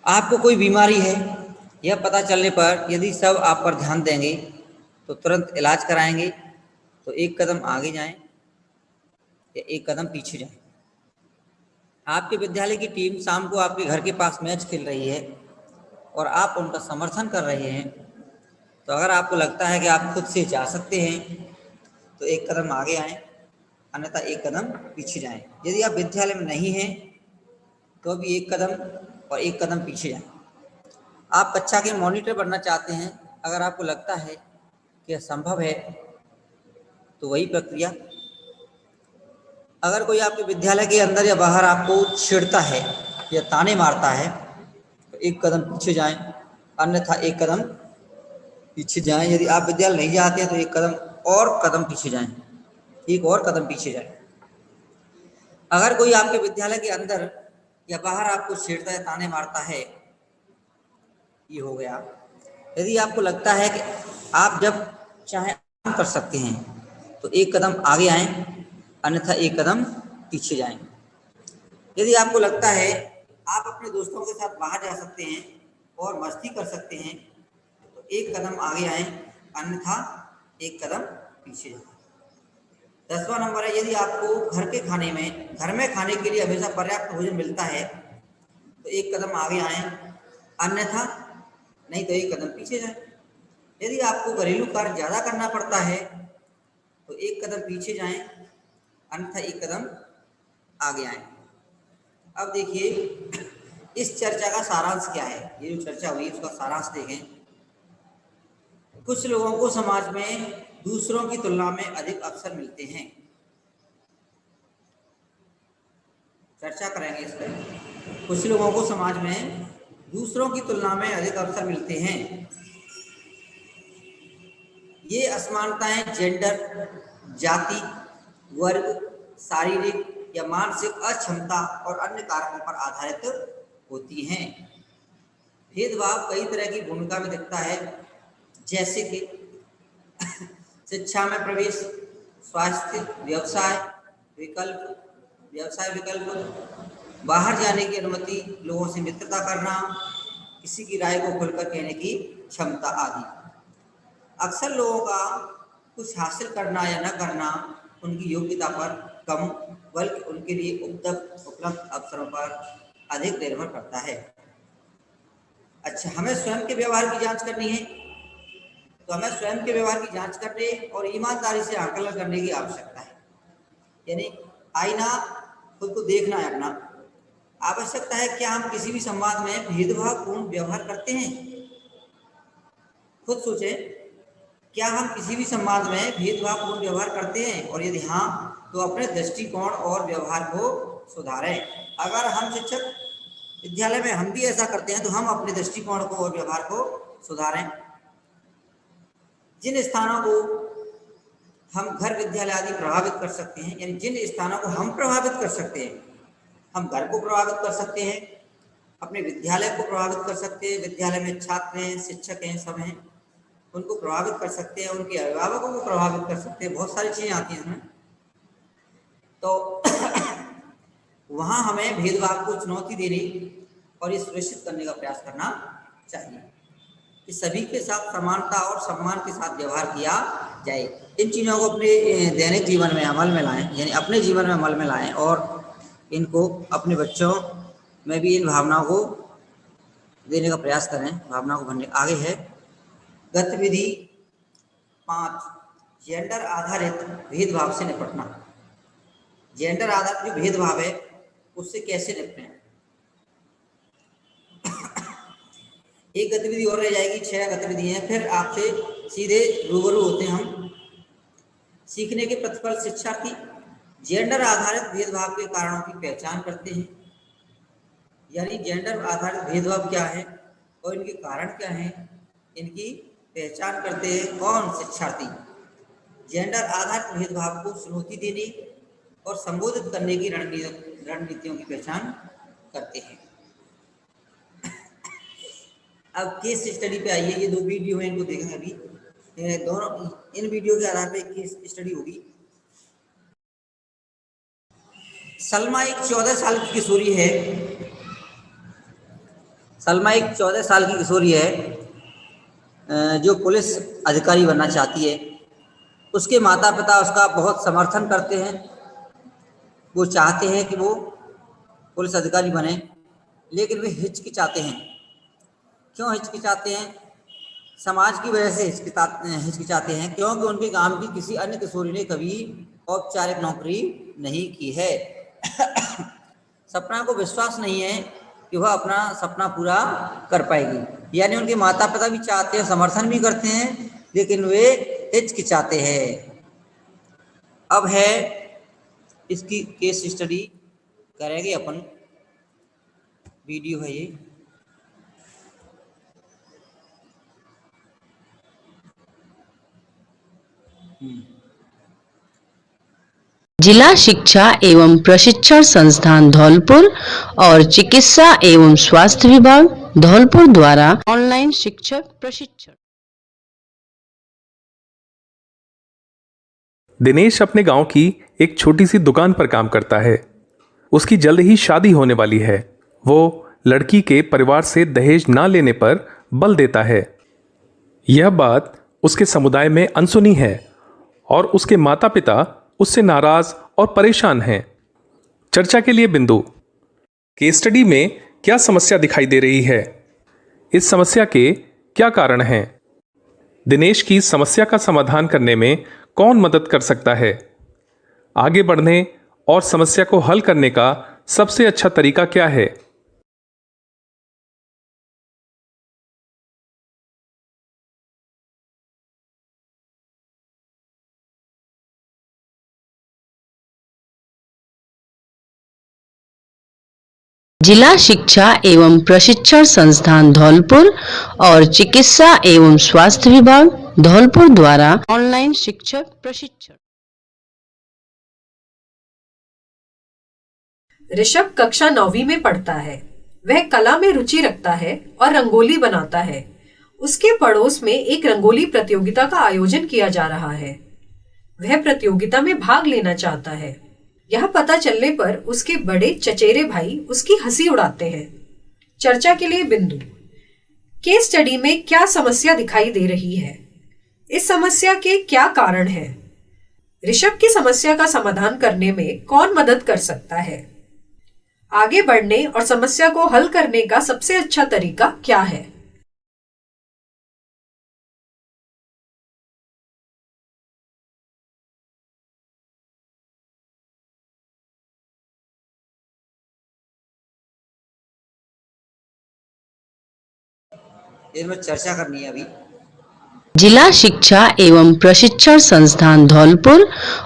आपको कोई बीमारी है, यह पता चलने पर यदि सब आप पर ध्यान देंगे तो तुरंत इलाज कराएंगे, तो एक कदम आगे जाएं या एक कदम पीछे जाएं। आपके विद्यालय की टीम शाम को आपके घर के पास मैच खेल रही है और आप उनका समर्थन कर रहे हैं, तो अगर आपको लगता है कि आप खुद से जा सकते हैं तो एक कदम आगे आएं, अन्यथा एक कदम पीछे जाएं। यदि आप विद्यालय में नहीं हैं तो भी एक कदम और एक कदम पीछे जाएं। आप कक्षा के मॉनिटर बनना चाहते हैं, अगर आपको लगता है कि यह संभव है तो वही प्रक्रिया। अगर कोई आपके विद्यालय के अंदर या बाहर आपको छेड़ता है या ताने मारता है तो एक कदम पीछे जाएं, अन्यथा एक कदम पीछे जाएं। यदि आप विद्यालय नहीं जाते हैं तो एक कदम पीछे जाएं, एक और कदम पीछे जाएं। अगर कोई आपके विद्यालय के अंदर या बाहर आपको छेड़ता है, ताने मारता है, ये हो गया। यदि आपको लगता है कि आप जब चाहे काम कर सकते हैं तो एक कदम आगे आएं, अन्यथा एक कदम पीछे जाएं। यदि आपको लगता है आप अपने दोस्तों के साथ बाहर जा सकते हैं और मस्ती कर सकते हैं तो एक कदम आगे आएं, अन्यथा एक कदम पीछे जाएं। 10वां नंबर है, यदि आपको घर में खाने के लिए हमेशा पर्याप्त भोजन मिलता है तो एक कदम आगे आएं, अन्यथा नहीं तो एक कदम पीछे जाएं। यदि आपको घरेलू कार्य ज़्यादा करना पड़ता है तो एक कदम पीछे जाएं, अन्यथा एक कदम आगे आएं। अब देखिए, इस चर्चा का सारांश क्या है। ये जो चर्चा हुई उसका सारांश देखें। कुछ लोगों को समाज में दूसरों की तुलना में अधिक अवसर मिलते हैं। चर्चा करेंगे इस पर। कुछ लोगों को समाज में दूसरों की तुलना में अधिक अवसर मिलते हैं। ये असमानताएं जेंडर, जाति, वर्ग, शारीरिक या मानसिक अक्षमता और अन्य कारकों पर आधारित होती हैं। भेदभाव कई तरह की भूमिका में दिखता है, जैसे कि शिक्षा में प्रवेश, स्वास्थ्य, व्यवसाय विकल्प, बाहर जाने की अनुमति, लोगों से मित्रता करना, किसी की राय को खुलकर कहने की क्षमता आदि। अक्सर लोगों का कुछ हासिल करना या न करना उनकी योग्यता पर कम, बल्कि उनके लिए उपलब्ध अवसरों पर अधिक निर्भर करता है। अच्छा, हमें स्वयं के व्यवहार की जांच करनी है, तो हमें स्वयं के व्यवहार की जांच करने और ईमानदारी से आकलन करने की आवश्यकता है। यानी आईना खुद को देखना है अपना। आवश्यकता है, क्या हम किसी भी संवाद में भेदभावपूर्ण व्यवहार करते हैं? खुद सोचें, क्या हम किसी भी संवाद में भेदभावपूर्ण व्यवहार करते हैं, और यदि हाँ, तो अपने दृष्टिकोण और व्यवहार को सुधारें। अगर हम शिक्षक विद्यालय में हम भी ऐसा करते हैं, तो हम अपने दृष्टिकोण को और व्यवहार को सुधारें। जिन स्थानों को हम घर, विद्यालय आदि प्रभावित कर सकते हैं, यानी जिन स्थानों को हम प्रभावित कर सकते हैं, हम घर को प्रभावित कर सकते हैं, अपने विद्यालय को प्रभावित कर सकते हैं, विद्यालय में छात्र हैं, शिक्षक हैं, सब हैं, उनको प्रभावित कर सकते हैं, उनके अभिभावकों को प्रभावित कर सकते हैं, बहुत सारी चीज़ें आती हैं इसमें। तो वहाँ हमें भेदभाव को चुनौती देने और ये सुनिश्चित करने का प्रयास करना चाहिए कि सभी के साथ समानता और सम्मान के साथ व्यवहार किया जाए। इन चीज़ों को अपने दैनिक जीवन में अमल में लाएं, यानी अपने जीवन में अमल में लाएं, और इनको अपने बच्चों में भी इन भावनाओं को देने का प्रयास करें, भावनाओं को भरने। आगे है गतिविधि 5, जेंडर आधारित भेदभाव से निपटना। जेंडर आधारित जो भेदभाव है उससे कैसे निपटें। एक गतिविधि और रह जाएगी, 6 गतिविधि हैं, फिर आपसे सीधे रूबरू होते हैं हम। सीखने के प्रतिफल, शिक्षार्थी जेंडर आधारित भेदभाव के कारणों की पहचान करते हैं, यानी जेंडर आधारित भेदभाव क्या है और इनके कारण क्या हैं, इनकी पहचान करते हैं। कौन? शिक्षार्थी। जेंडर आधारित भेदभाव को चुनौती देने और संबोधित करने की रणनीतियों की पहचान करते हैं। अब केस स्टडी पे आइए। ये 2 वीडियो हैं, इनको देखें अभी। दोनों इन वीडियो के आधार पे केस स्टडी होगी। सलमा एक 14 साल की किशोरी है। सलमा एक 14 साल की किशोरी है जो पुलिस अधिकारी बनना चाहती है। उसके माता पिता उसका बहुत समर्थन करते हैं, वो चाहते हैं कि वो पुलिस अधिकारी बने, लेकिन वे हिचकिचाते हैं। क्यों हिचकिचाते हैं? समाज की वजह से हिचकिचाते हैं, क्योंकि उनके गांव की किसी अन्य किशोरी ने कभी औपचारिक नौकरी नहीं की है। सपना को विश्वास नहीं है कि वह अपना सपना पूरा कर पाएगी। यानी उनके माता पिता भी चाहते हैं, समर्थन भी करते हैं, लेकिन वे हिचकिचाते हैं। अब है इसकी केस स्टडी करेंगे अपन। वीडियो है ये। जिला शिक्षा एवं प्रशिक्षण संस्थान धौलपुर और चिकित्सा एवं स्वास्थ्य विभाग धौलपुर द्वारा ऑनलाइन शिक्षक प्रशिक्षण। दिनेश अपने गांव की एक छोटी सी दुकान पर काम करता है। उसकी जल्द ही शादी होने वाली है। वो लड़की के परिवार से दहेज ना लेने पर बल देता है। यह बात उसके समुदाय में अनसुनी है और उसके माता पिता उससे नाराज और परेशान हैं। चर्चा के लिए बिंदु। केस स्टडी में क्या समस्या दिखाई दे रही है? इस समस्या के क्या कारण हैं? दिनेश की समस्या का समाधान करने में कौन मदद कर सकता है? आगे बढ़ने और समस्या को हल करने का सबसे अच्छा तरीका क्या है? जिला शिक्षा एवं प्रशिक्षण संस्थान धौलपुर और चिकित्सा एवं स्वास्थ्य विभाग धौलपुर द्वारा ऑनलाइन शिक्षक प्रशिक्षण। ऋषभ कक्षा 9वीं में पढ़ता है। वह कला में रुचि रखता है और रंगोली बनाता है। उसके पड़ोस में एक रंगोली प्रतियोगिता का आयोजन किया जा रहा है। वह प्रतियोगिता में भाग लेना चाहता है। यह पता चलने पर उसके बड़े चचेरे भाई उसकी हंसी उड़ाते हैं। चर्चा के लिए बिंदु। केस स्टडी में क्या समस्या दिखाई दे रही है? इस समस्या के क्या कारण हैं? ऋषभ की समस्या का समाधान करने में कौन मदद कर सकता है? आगे बढ़ने और समस्या को हल करने का सबसे अच्छा तरीका क्या है? इसमें चर्चा करनी है अभी। जिला शिक्षा एवं प्रशिक्षण संस्थान धौलपुर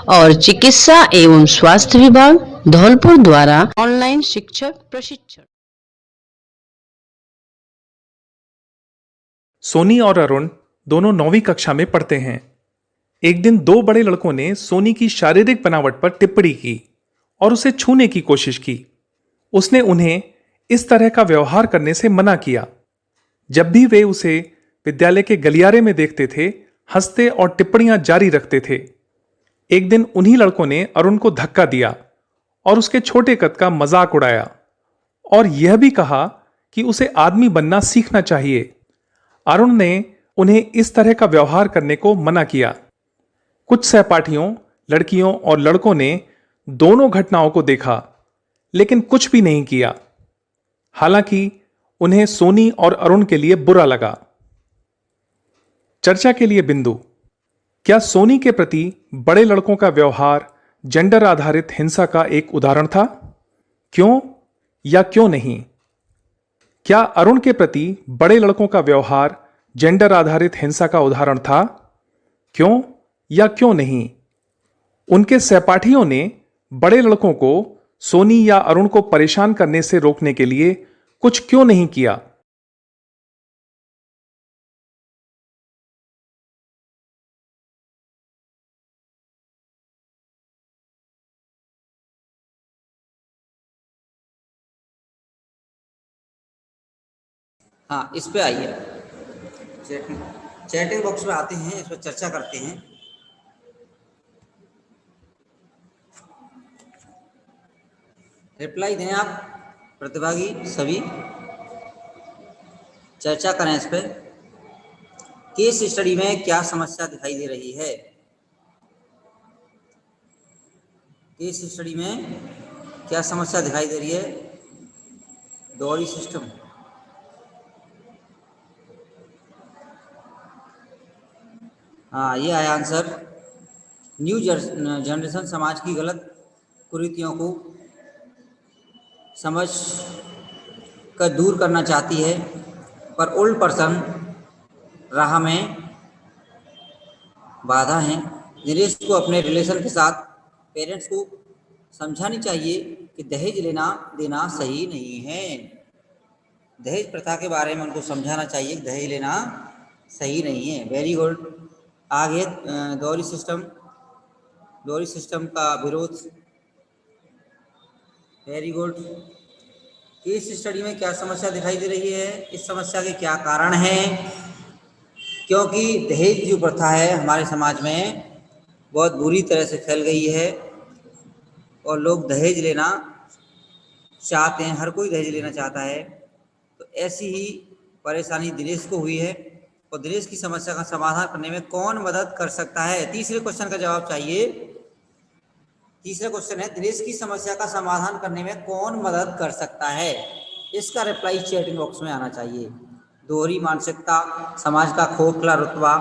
और चिकित्सा एवं स्वास्थ्य विभाग धौलपुर द्वारा ऑनलाइन शिक्षक प्रशिक्षण। सोनी और अरुण दोनों 9वीं कक्षा में पढ़ते हैं। एक दिन दो बड़े लड़कों ने सोनी की शारीरिक बनावट पर टिप्पणी की और उसे छूने की कोशिश की। उसने उन्हें इस तरह का व्यवहार करने से मना किया। जब भी वे उसे विद्यालय के गलियारे में देखते थे, हंसते और टिप्पणियां जारी रखते थे। एक दिन उन्हीं लड़कों ने अरुण को धक्का दिया और उसके छोटे कद का मजाक उड़ाया और यह भी कहा कि उसे आदमी बनना सीखना चाहिए। अरुण ने उन्हें इस तरह का व्यवहार करने को मना किया। कुछ सहपाठियों, लड़कियों और लड़कों ने दोनों घटनाओं को देखा, लेकिन कुछ भी नहीं किया। हालांकि उन्हें सोनी और अरुण के लिए बुरा लगा। चर्चा के लिए बिंदु। क्या सोनी के प्रति बड़े लड़कों का व्यवहार जेंडर आधारित हिंसा का एक उदाहरण था? क्यों या क्यों नहीं? क्या अरुण के प्रति बड़े लड़कों का व्यवहार जेंडर आधारित हिंसा का उदाहरण था? क्यों या क्यों नहीं? उनके सहपाठियों ने बड़े लड़कों को सोनी या अरुण को परेशान करने से रोकने के लिए कुछ क्यों नहीं किया? हाँ, इस पे आइए। चैटिंग बॉक्स में आते हैं, इस पर चर्चा करते हैं। रिप्लाई दें आप प्रतिभागी सभी, चर्चा करें इस पे। केस स्टडी में क्या समस्या दिखाई दे रही है? केस स्टडी में क्या समस्या दिखाई दे रही है? दोहरी सिस्टम। हाँ, ये आया आंसर। न्यू जनरेशन समाज की गलत कुरीतियों को समझ कर दूर करना चाहती है, पर ओल्ड पर्सन राह में बाधा है। नरेश को अपने रिलेशन के साथ पेरेंट्स को समझानी चाहिए कि दहेज लेना देना सही नहीं है। दहेज प्रथा के बारे में उनको समझाना चाहिए कि दहेज लेना सही नहीं है। Very good. आगे दोहरी सिस्टम का विरोध। Very good. केस स्टडी में क्या समस्या दिखाई दे रही है? इस समस्या के क्या कारण हैं? क्योंकि दहेज जो प्रथा है हमारे समाज में बहुत बुरी तरह से फैल गई है और लोग दहेज लेना चाहते हैं, हर कोई दहेज लेना चाहता है। तो ऐसी ही परेशानी दिनेश को हुई है और दिनेश की समस्या का समाधान करने में कौन मदद कर सकता है? तीसरे क्वेश्चन का जवाब चाहिए। तीसरा क्वेश्चन है, दिनेश की समस्या का समाधान करने में कौन मदद कर सकता है? इसका रिप्लाई चैटिंग बॉक्स में आना चाहिए। दोहरी मानसिकता, समाज का खोखला रुतबा,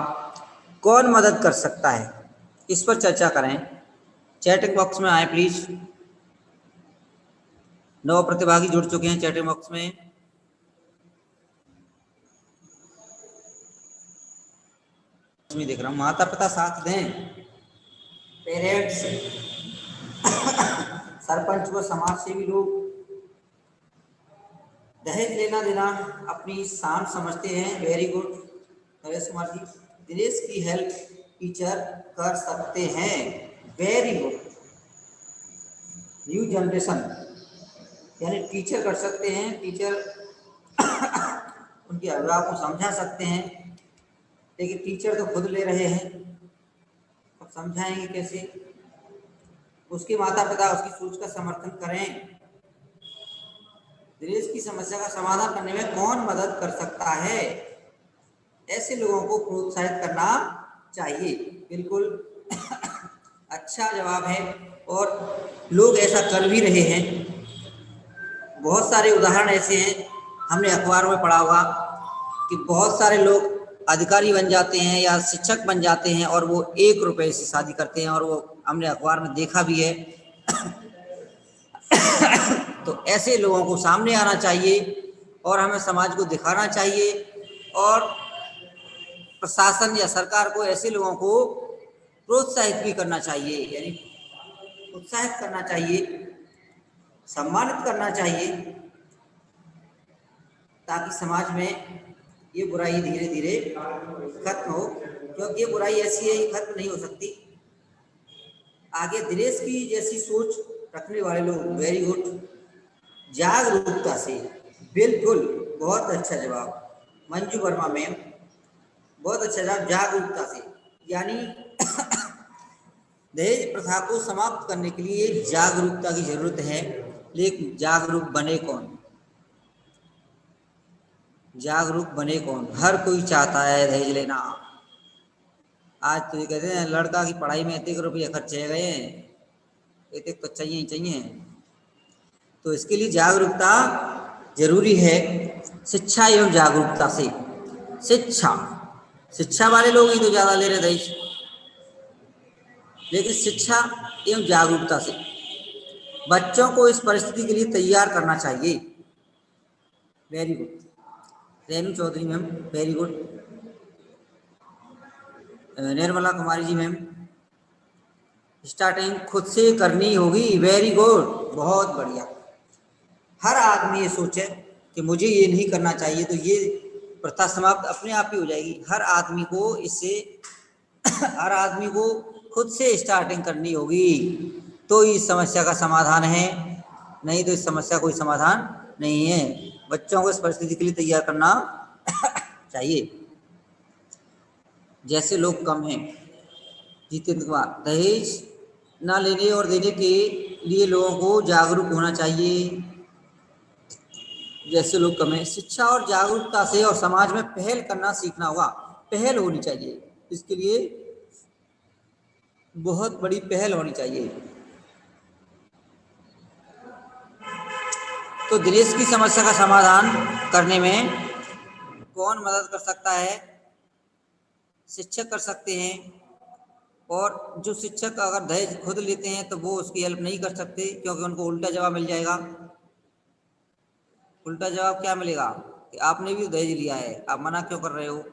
कौन मदद कर सकता है? इस पर चर्चा करें। चैटिंग बॉक्स में आए प्लीज। 9 प्रतिभागी जुड़ चुके हैं चैटिंग बॉक्स में। देख रहा हूँ, माता पिता साथ दें, पेरेंट्स, सरपंच व समाज सेवी लोग दहेज लेना देना अपनी शान समझते हैं। Very good Naresh Kumar ji. दिनेश की हेल्प टीचर कर सकते हैं। Very good. न्यू जनरेशन यानी टीचर कर सकते हैं। टीचर उनके अभिभावक को समझा सकते हैं, लेकिन टीचर तो खुद ले रहे हैं, अब समझाएंगे कैसे? उसके माता पिता उसकी सोच का समर्थन करें। दिनेश की समस्या का समाधान करने में कौन मदद कर सकता है? ऐसे लोगों को प्रोत्साहित करना चाहिए। बिल्कुल अच्छा जवाब है, और लोग ऐसा कर भी रहे हैं। बहुत सारे उदाहरण ऐसे हैं, हमने अखबार में पढ़ा होगा कि बहुत सारे लोग अधिकारी बन जाते हैं या शिक्षक बन जाते हैं और वो 1 रुपए से शादी करते हैं, और वो हमने अखबार में देखा भी है। तो ऐसे लोगों को सामने आना चाहिए और हमें समाज को दिखाना चाहिए, और प्रशासन या सरकार को ऐसे लोगों को प्रोत्साहित भी करना चाहिए, यानी उत्साहित करना चाहिए, सम्मानित करना चाहिए, ताकि समाज में ये बुराई धीरे धीरे खत्म हो, क्योंकि ये बुराई ऐसी है, ये खत्म नहीं हो सकती। आगे दिनेश की जैसी सोच रखने वाले लोग, वेरी गुड, जागरूकता से, बिल्कुल बहुत अच्छा जवाब मंजू वर्मा मैम, बहुत अच्छा जवाब, जागरूकता से। यानी दहेज प्रथा को समाप्त करने के लिए जागरूकता की जरूरत है, लेकिन जागरूक बने कौन? जागरूक बने कौन? हर कोई चाहता है दहेज लेना। आज तो ये कहते हैं लड़का की पढ़ाई में इतने रुपये खर्चे गए हैं, इतने तो चाहिए ही चाहिए। तो इसके लिए जागरूकता जरूरी है। शिक्षा एवं जागरूकता से, शिक्षा वाले लोग ही तो ज्यादा ले रहे दहेज, लेकिन शिक्षा एवं जागरूकता से बच्चों को इस परिस्थिति के लिए तैयार करना चाहिए। Very good Renu Chaudhary ma'am, very good. Nirmala Kumari ji ma'am, starting खुद से करनी होगी। वेरी गुड, बहुत बढ़िया। हर आदमी ये सोचे कि मुझे ये नहीं करना चाहिए, तो ये प्रथा समाप्त अपने आप ही हो जाएगी। हर आदमी को इससे हर आदमी को खुद से स्टार्टिंग करनी होगी, तो इस समस्या का समाधान है, नहीं तो इस समस्या कोई समाधान नहीं है। बच्चों को इस परिस्थिति के लिए तैयार करना चाहिए। जैसे लोग कम हैं, जितेंद्र कुमार, दहेज ना लेने और देने के लिए लोगों को जागरूक होना चाहिए। जैसे लोग कम हैं, शिक्षा और जागरूकता से और समाज में पहल करना सीखना होगा। पहल होनी चाहिए, इसके लिए बहुत बड़ी पहल होनी चाहिए। तो दिनेश की समस्या का समाधान करने में कौन मदद कर सकता है? शिक्षक कर सकते हैं, और जो शिक्षक अगर दहेज खुद लेते हैं तो वो उसकी हेल्प नहीं कर सकते, क्योंकि उनको उल्टा जवाब मिल जाएगा। उल्टा जवाब क्या मिलेगा कि आपने भी दहेज लिया है, आप मना क्यों कर रहे हो,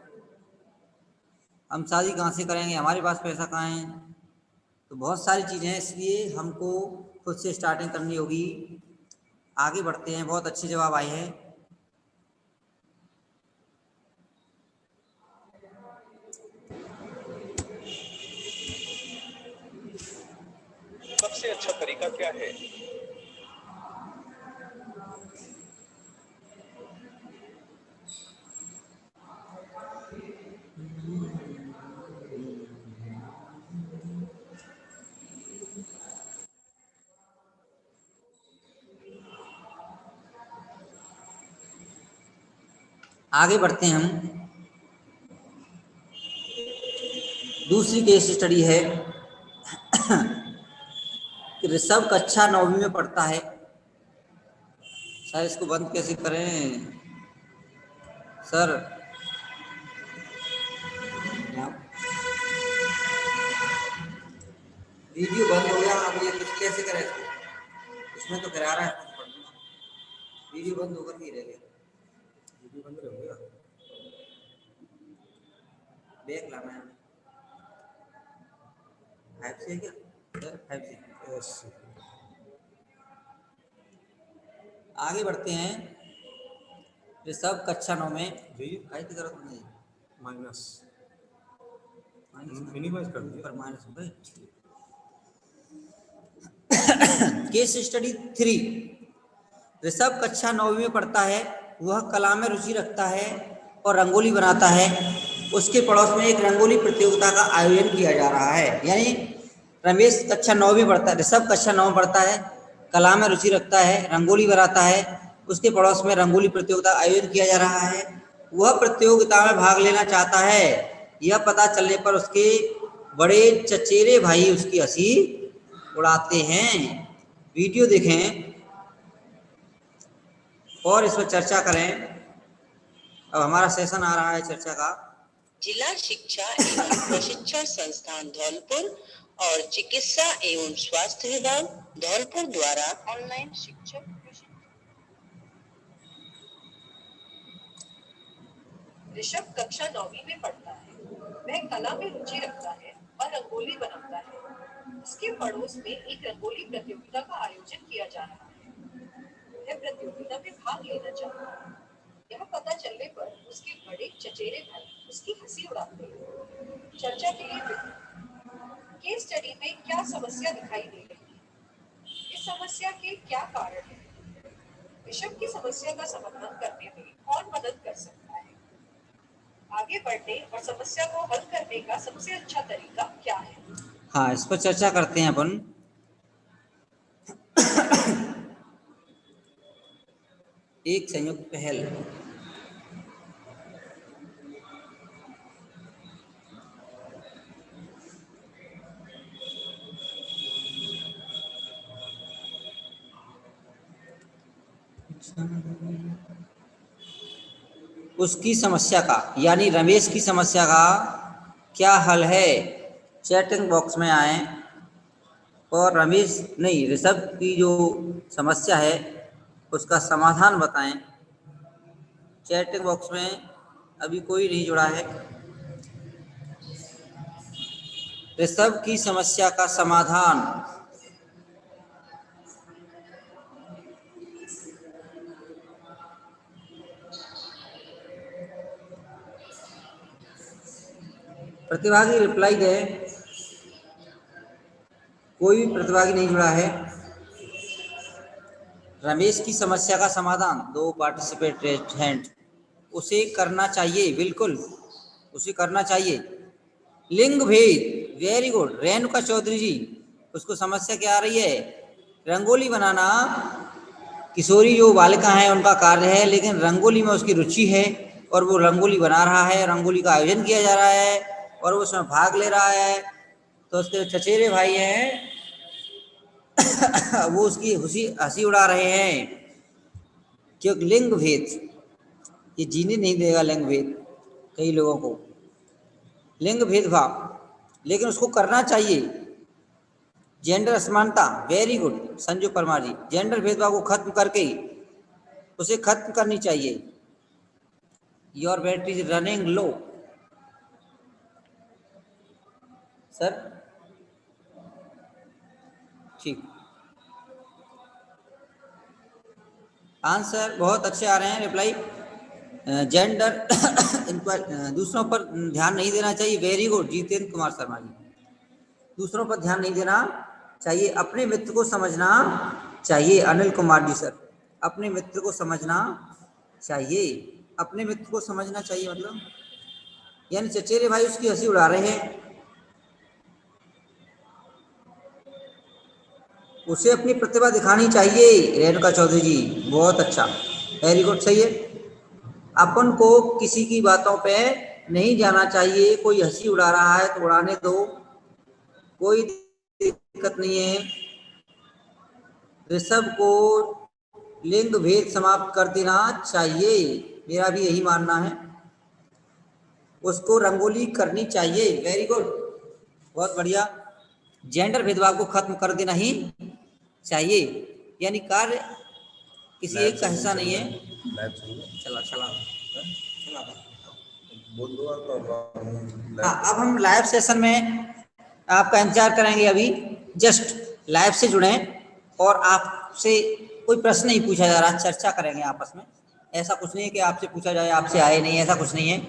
हम शादी कहाँ से करेंगे, हमारे पास पैसा कहाँ है। तो बहुत सारी चीज़ें हैं, इसलिए हमको खुद से स्टार्टिंग करनी होगी। आगे बढ़ते हैं, बहुत अच्छे जवाब आए हैं। सबसे अच्छा तरीका क्या है? आगे बढ़ते हैं हम। दूसरी केस स्टडी है कि ऋषभ कक्षा 9वीं में पढ़ता है। सर इसको बंद कैसे करें सर? वीडियो बंद हो गया, अब ये कैसे करें इसको? इसमें तो करा रहा है, वीडियो बंद होकर नहीं रह गया। वीडियो बंद हो गया, बैक लाना है। 5 से क्या? 5 से। यस। आगे बढ़ते हैं। ऋषभ कक्षा 9 में आई की जरूरत नहीं, माइनस मिनिमाइज कर दिया पर माइनस हो गए। Case study 3। ऋषभ कक्षा 9वीं में पढ़ता है, वह कला में रुचि रखता है और रंगोली बनाता है। उसके पड़ोस में एक रंगोली प्रतियोगिता का आयोजन किया जा रहा है। यानी रमेश कक्षा 9वीं में पढ़ता है, ऋषभ कक्षा 9 में पढ़ता है, कला में रुचि रखता है, रंगोली बनाता है। उसके पड़ोस में रंगोली प्रतियोगिता का आयोजन किया जा रहा है। वह प्रतियोगिता में भाग लेना चाहता है। यह पता चलने पर उसके बड़े चचेरे भाई उसकी हंसी उड़ाते हैं। वीडियो देखें और इस पर चर्चा करें। अब हमारा सेशन आ रहा है चर्चा का। जिला शिक्षा एवं प्रशिक्षण संस्थान धौलपुर और चिकित्सा एवं स्वास्थ्य विभाग धौलपुर द्वारा ऑनलाइन शिक्षक ऋषभ कक्षा 9वीं में पढ़ता है, वह कला में रुचि रखता है और रंगोली बनाता है। उसके पड़ोस में एक रंगोली प्रतियोगिता का आयोजन किया जा रहा है। वह प्रतियोगिता में भाग लेना चाहता है। यह पता चलने पर उसके बड़े चचेरे भाई उसकी हंसी उड़ाते हैं। चर्चा के लिए केस स्टडी में क्या समस्या दिखाई दे रही है? इस समस्या के क्या कारण है? ऋषभ की समस्या का समाधान करने में कौन मदद कर सकता है? आगे बढ़ने और समस्या को हल करने का सबसे अच्छा तरीका क्या है? हाँ, इस पर चर्चा करते हैं अपन। एक संयुक्त पहल। उसकी समस्या का यानी रमेश की समस्या का क्या हल है? चैटिंग बॉक्स में आए और रमेश नहीं ऋषभ की जो समस्या है उसका समाधान बताएं। चैटिंग बॉक्स में अभी कोई नहीं जुड़ा है। ऋषभ की समस्या का समाधान। प्रतिभागी रिप्लाई दे। कोई भी प्रतिभागी नहीं जुड़ा है। रमेश की समस्या का समाधान, 2 पार्टिसिपेट रेज्ड हैंड। उसे करना चाहिए, बिल्कुल उसे करना चाहिए। लिंग भेद, वेरी गुड। रेणुका चौधरी जी, उसको समस्या क्या आ रही है? रंगोली बनाना किशोरी जो बालिका हैं उनका कार्य है, लेकिन रंगोली में उसकी रुचि है और वो रंगोली बना रहा है। रंगोली का आयोजन किया जा रहा है और वो उसमें भाग ले रहा है। तो उसके चचेरे भाई हैं वो उसकी हंसी उड़ा रहे हैं, क्योंकि लिंग भेद ये जीने नहीं देगा। लिंग भेद कई लोगों को लिंग भेदभाव, लेकिन उसको करना चाहिए। जेंडर असमानता, वेरी गुड संजू परमार जी। जेंडर भेदभाव को खत्म करके उसे खत्म करनी चाहिए। Your battery is running low sir. ठीक, आंसर बहुत अच्छे आ रहे हैं। रिप्लाई जेंडर दूसरों पर ध्यान नहीं देना चाहिए। Very good Jitendra Kumar Sharma ji. दूसरों पर ध्यान नहीं देना चाहिए, अपने मित्र को समझना चाहिए। अनिल कुमार जी सर, अपने मित्र को समझना चाहिए। अपने मित्र को समझना चाहिए मतलब यानी चचेरे भाई उसकी हंसी उड़ा रहे हैं, उसे अपनी प्रतिभा दिखानी चाहिए। रेणुका चौधरी जी बहुत अच्छा, वेरी गुड, सही है। अपन को किसी की बातों पे नहीं जाना चाहिए। कोई हंसी उड़ा रहा है तो उड़ाने दो, कोई दिक्कत नहीं है। ऋषभ को लिंग भेद समाप्त कर देना चाहिए, मेरा भी यही मानना है। उसको रंगोली करनी चाहिए, वेरी गुड, बहुत बढ़िया। जेंडर भेदभाव को खत्म कर देना ही चाहिए, यानी कार्य किसी एक का हिस्सा नहीं है। चला हाँ, अब हम लाइव सेशन में आपका इंतजार करेंगे। अभी जस्ट लाइव से जुड़ें और आपसे कोई प्रश्न नहीं पूछा जा रहा, चर्चा करेंगे आपस में। ऐसा कुछ नहीं है कि आपसे पूछा जाए आपसे आए नहीं, ऐसा कुछ नहीं है।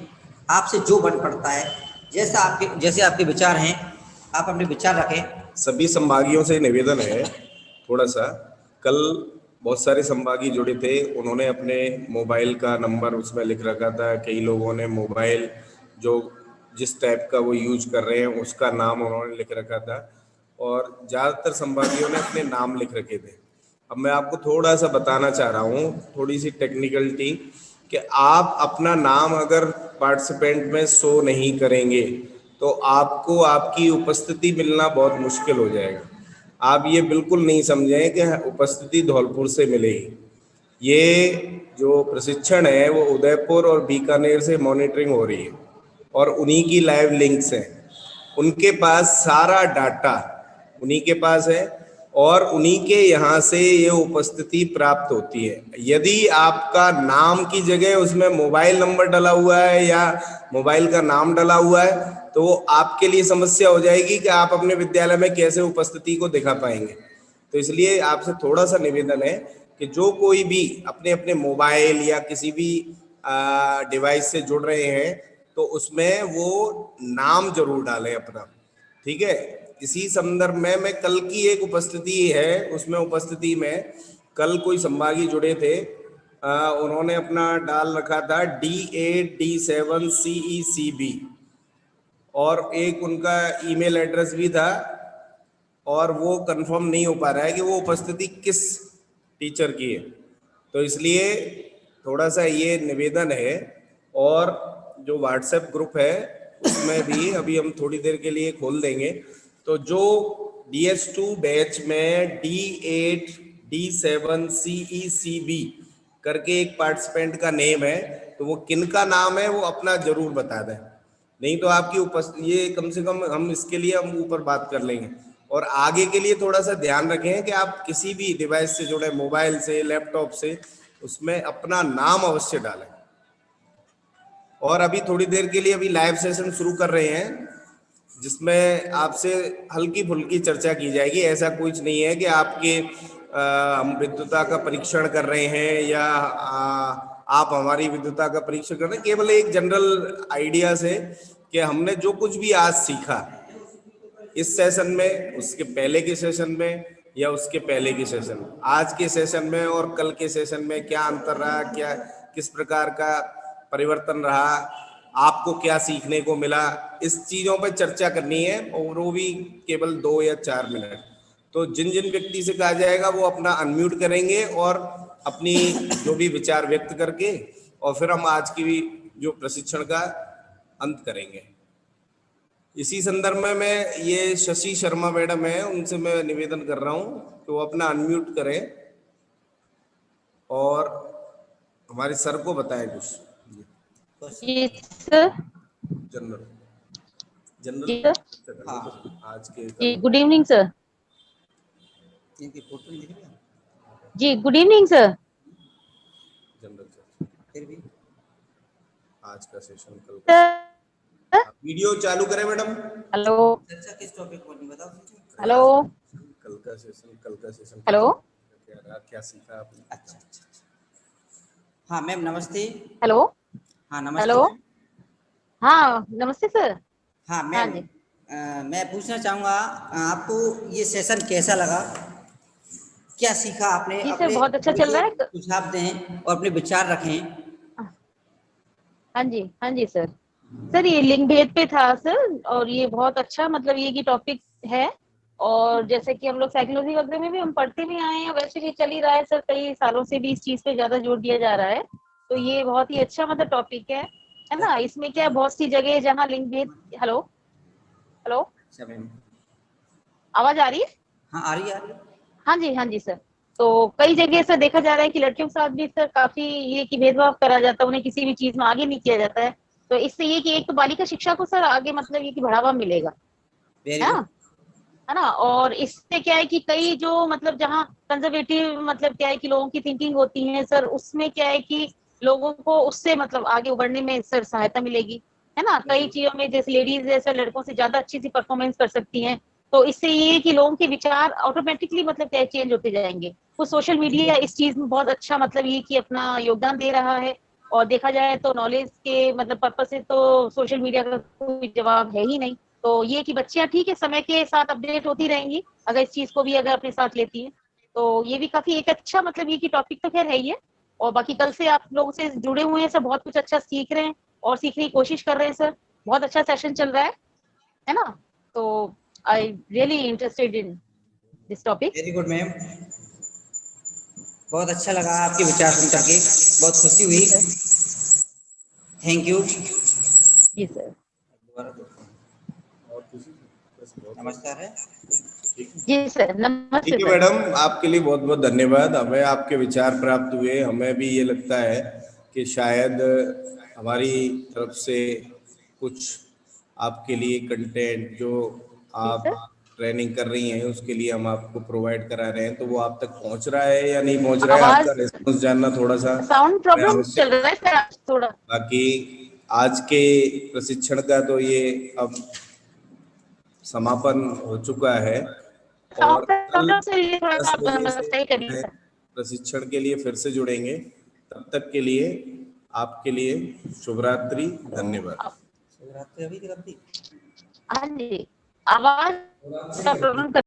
आपसे जो बन पड़ता है, जैसे आपके विचार हैं, आप अपने विचार रखें। सभी संभागियों से निवेदन है थोड़ा सा, कल बहुत सारे संभागी जुड़े थे, उन्होंने अपने मोबाइल का नंबर उसमें लिख रखा था। कई लोगों ने मोबाइल जो जिस टाइप का वो यूज कर रहे हैं उसका नाम उन्होंने लिख रखा था, और ज़्यादातर संभागियों ने अपने नाम लिख रखे थे। अब मैं आपको थोड़ा सा बताना चाह रहा हूँ, थोड़ी सी टेक्निकलिटी, कि आप अपना नाम अगर पार्टिसिपेंट में शो नहीं करेंगे तो आपको आपकी उपस्थिति मिलना बहुत मुश्किल हो जाएगा। आप ये बिल्कुल नहीं समझें कि उपस्थिति धौलपुर से मिलेगी। ये जो प्रशिक्षण है वो उदयपुर और बीकानेर से मॉनिटरिंग हो रही है और उन्हीं की लाइव लिंक्स हैं। उनके पास सारा डाटा उन्हीं के पास है और उन्हीं के यहाँ से ये उपस्थिति प्राप्त होती है। यदि आपका नाम की जगह उसमें मोबाइल नंबर डला हुआ है या मोबाइल का नाम डला हुआ है तो वो आपके लिए समस्या हो जाएगी कि आप अपने विद्यालय में कैसे उपस्थिति को दिखा पाएंगे। तो इसलिए आपसे थोड़ा सा निवेदन है कि जो कोई भी अपने अपने मोबाइल या किसी भी डिवाइस से जुड़ रहे हैं तो उसमें वो नाम जरूर डालें अपना, ठीक है। इसी संदर्भ में मैं कल की एक उपस्थिति है, उसमें उपस्थिति में कल कोई संभागी जुड़े थे, उन्होंने अपना डाल रखा था D8 D7 CECB और एक उनका ईमेल एड्रेस भी था, और वो कंफर्म नहीं हो पा रहा है कि वो उपस्थिति किस टीचर की है। तो इसलिए थोड़ा सा ये निवेदन है। और जो व्हाट्सएप ग्रुप है उसमें भी अभी हम थोड़ी देर के लिए खोल देंगे, तो जो DS2 बैच में D8 D7 CECB करके एक पार्टिसिपेंट का नेम है, तो वो किनका नाम है वो अपना जरूर बता दें, नहीं तो आपकी ये कम से कम हम इसके लिए हम ऊपर बात कर लेंगे। और आगे के लिए थोड़ा सा ध्यान रखें कि आप किसी भी डिवाइस से जुड़े, मोबाइल से, लैपटॉप से, उसमें अपना नाम अवश्य डालें। और अभी थोड़ी देर के लिए अभी लाइव सेशन शुरू कर रहे हैं जिसमें आपसे हल्की फुल्की चर्चा की जाएगी। ऐसा कुछ नहीं है कि आपके हम विद्वता का परीक्षण कर रहे हैं या आप हमारी विद्वता का परीक्षण कर रहे हैं। केवल एक जनरल आइडिया से कि हमने जो कुछ भी आज सीखा इस सेशन में, उसके पहले के सेशन में या उसके पहले के सेशन में, आज के सेशन में और कल के सेशन में क्या अंतर रहा, क्या किस प्रकार का परिवर्तन रहा, आपको क्या सीखने को मिला, इस चीजों पर चर्चा करनी है, और वो भी केवल 2 या 4 मिनट। तो जिन जिन व्यक्ति से कहा जाएगा वो अपना अनम्यूट करेंगे और अपनी जो भी विचार व्यक्त करके, और फिर हम आज की भी जो प्रशिक्षण का अंत करेंगे। इसी संदर्भ में मैं ये शशि शर्मा मैडम है, उनसे मैं निवेदन कर रहा हूँ कि वो अपना अनम्यूट करें और हमारे सर को बताएं कुछ। जनरल आज के गुड इवनिंग सर। जी गुड इवनिंग सर। जनरल फिर भी आज का सेशन कल वीडियो चालू करें मैडम। हेलो चर्चा किस टॉपिक पर नहीं बताओ। हेलो कल का सेशन हेलो क्या सीखा आपने? अच्छा, हाँ मैम नमस्ते। हेलो हाँ नमस्ते। हेलो हाँ नमस्ते सर। हाँ मैम मैं पूछना चाहूँगा आपको ये सेशन कैसा लगा, क्या सीखा आपने? जी सर बहुत अच्छा चल रहा है। सुझाव दें और अपने विचार रखें। हाँ जी सर ये लिंग भेद पे था सर, और ये बहुत अच्छा मतलब ये की टॉपिक है, और जैसे कि हम लोग साइकोलॉजी वगैरह में भी हम पढ़ते भी आए हैं, वैसे भी चल ही रहा है सर, कई सालों से भी इस चीज पे ज्यादा जोर दिया जा रहा है। तो ये बहुत ही अच्छा मतलब टॉपिक है ना। इसमें क्या बहुत सी जगह है जहाँ लिंग भेद। हेलो आवाज आ रही है? हाँ आ रही है। हाँ जी सर। तो कई जगह सर देखा जा रहा है कि लड़कियों के साथ भी सर काफी ये कि भेदभाव करा जाता है, उन्हें किसी भी चीज में आगे नहीं किया जाता है। तो इससे ये कि एक तो बालिका शिक्षा को सर आगे मतलब ये कि बढ़ावा मिलेगा, है ना। और इससे क्या है कि कई जो मतलब जहाँ कंजर्वेटिव मतलब क्या है कि लोगों की थिंकिंग होती है सर, उसमें क्या है कि लोगों को उससे मतलब आगे उभरने में सर सहायता मिलेगी, है ना। कई चीजों में जैसे लेडीज है सर लड़कों से ज्यादा अच्छी सी परफॉर्मेंस कर सकती हैं, तो इससे ये है कि लोगों के विचार ऑटोमेटिकली मतलब चेंज होते जाएंगे। तो सोशल मीडिया इस चीज में बहुत अच्छा मतलब ये कि अपना योगदान दे रहा है। और देखा जाए तो नॉलेज के मतलब पर्पज से तो सोशल मीडिया का कोई जवाब है ही नहीं। तो ये कि बच्चियां ठीक है समय के साथ अपडेट होती रहेंगी अगर इस चीज को भी अगर अपने साथ लेती है। तो ये भी काफी एक अच्छा मतलब ये कि टॉपिक तो खैर है ही है। और बाकी कल से आप लोगों से जुड़े हुए हैं, सब बहुत कुछ अच्छा सीख रहे हैं और सीखने की कोशिश कर रहे हैं सर। बहुत अच्छा सेशन चल रहा है ना। तो I really interested in this topic. Very good ma'am, बहुत अच्छा लगा आपके विचार सुन करके, बहुत खुशी हुई। Thank you. जी सर। नमस्कार है। जी सर, नमस्ते ठीक है सर। मैडम, आपके लिए बहुत बहुत धन्यवाद। हमें आपके विचार प्राप्त हुए, हमें भी ये लगता है कि शायद हमारी तरफ से कुछ आपके लिए कंटेंट जो आप ट्रेनिंग कर रही हैं उसके लिए हम आपको प्रोवाइड करा रहे हैं, तो वो आप तक पहुंच रहा है या नहीं पहुंच रहा है, आपका रिस्पॉन्स जानना थोड़ा सा साउंड प्रॉब्लम चल रहा है सर थोड़ा। बाकी आज के प्रशिक्षण का तो ये अब समापन हो चुका है और कल 10 बजे से प्रशिक्षण के लिए फिर से जुड़ेंगे। तब तक के लिए आपके लिए शुभ रात्रि, धन्यवाद। हाँ जी, आवाज का प्रॉब्लम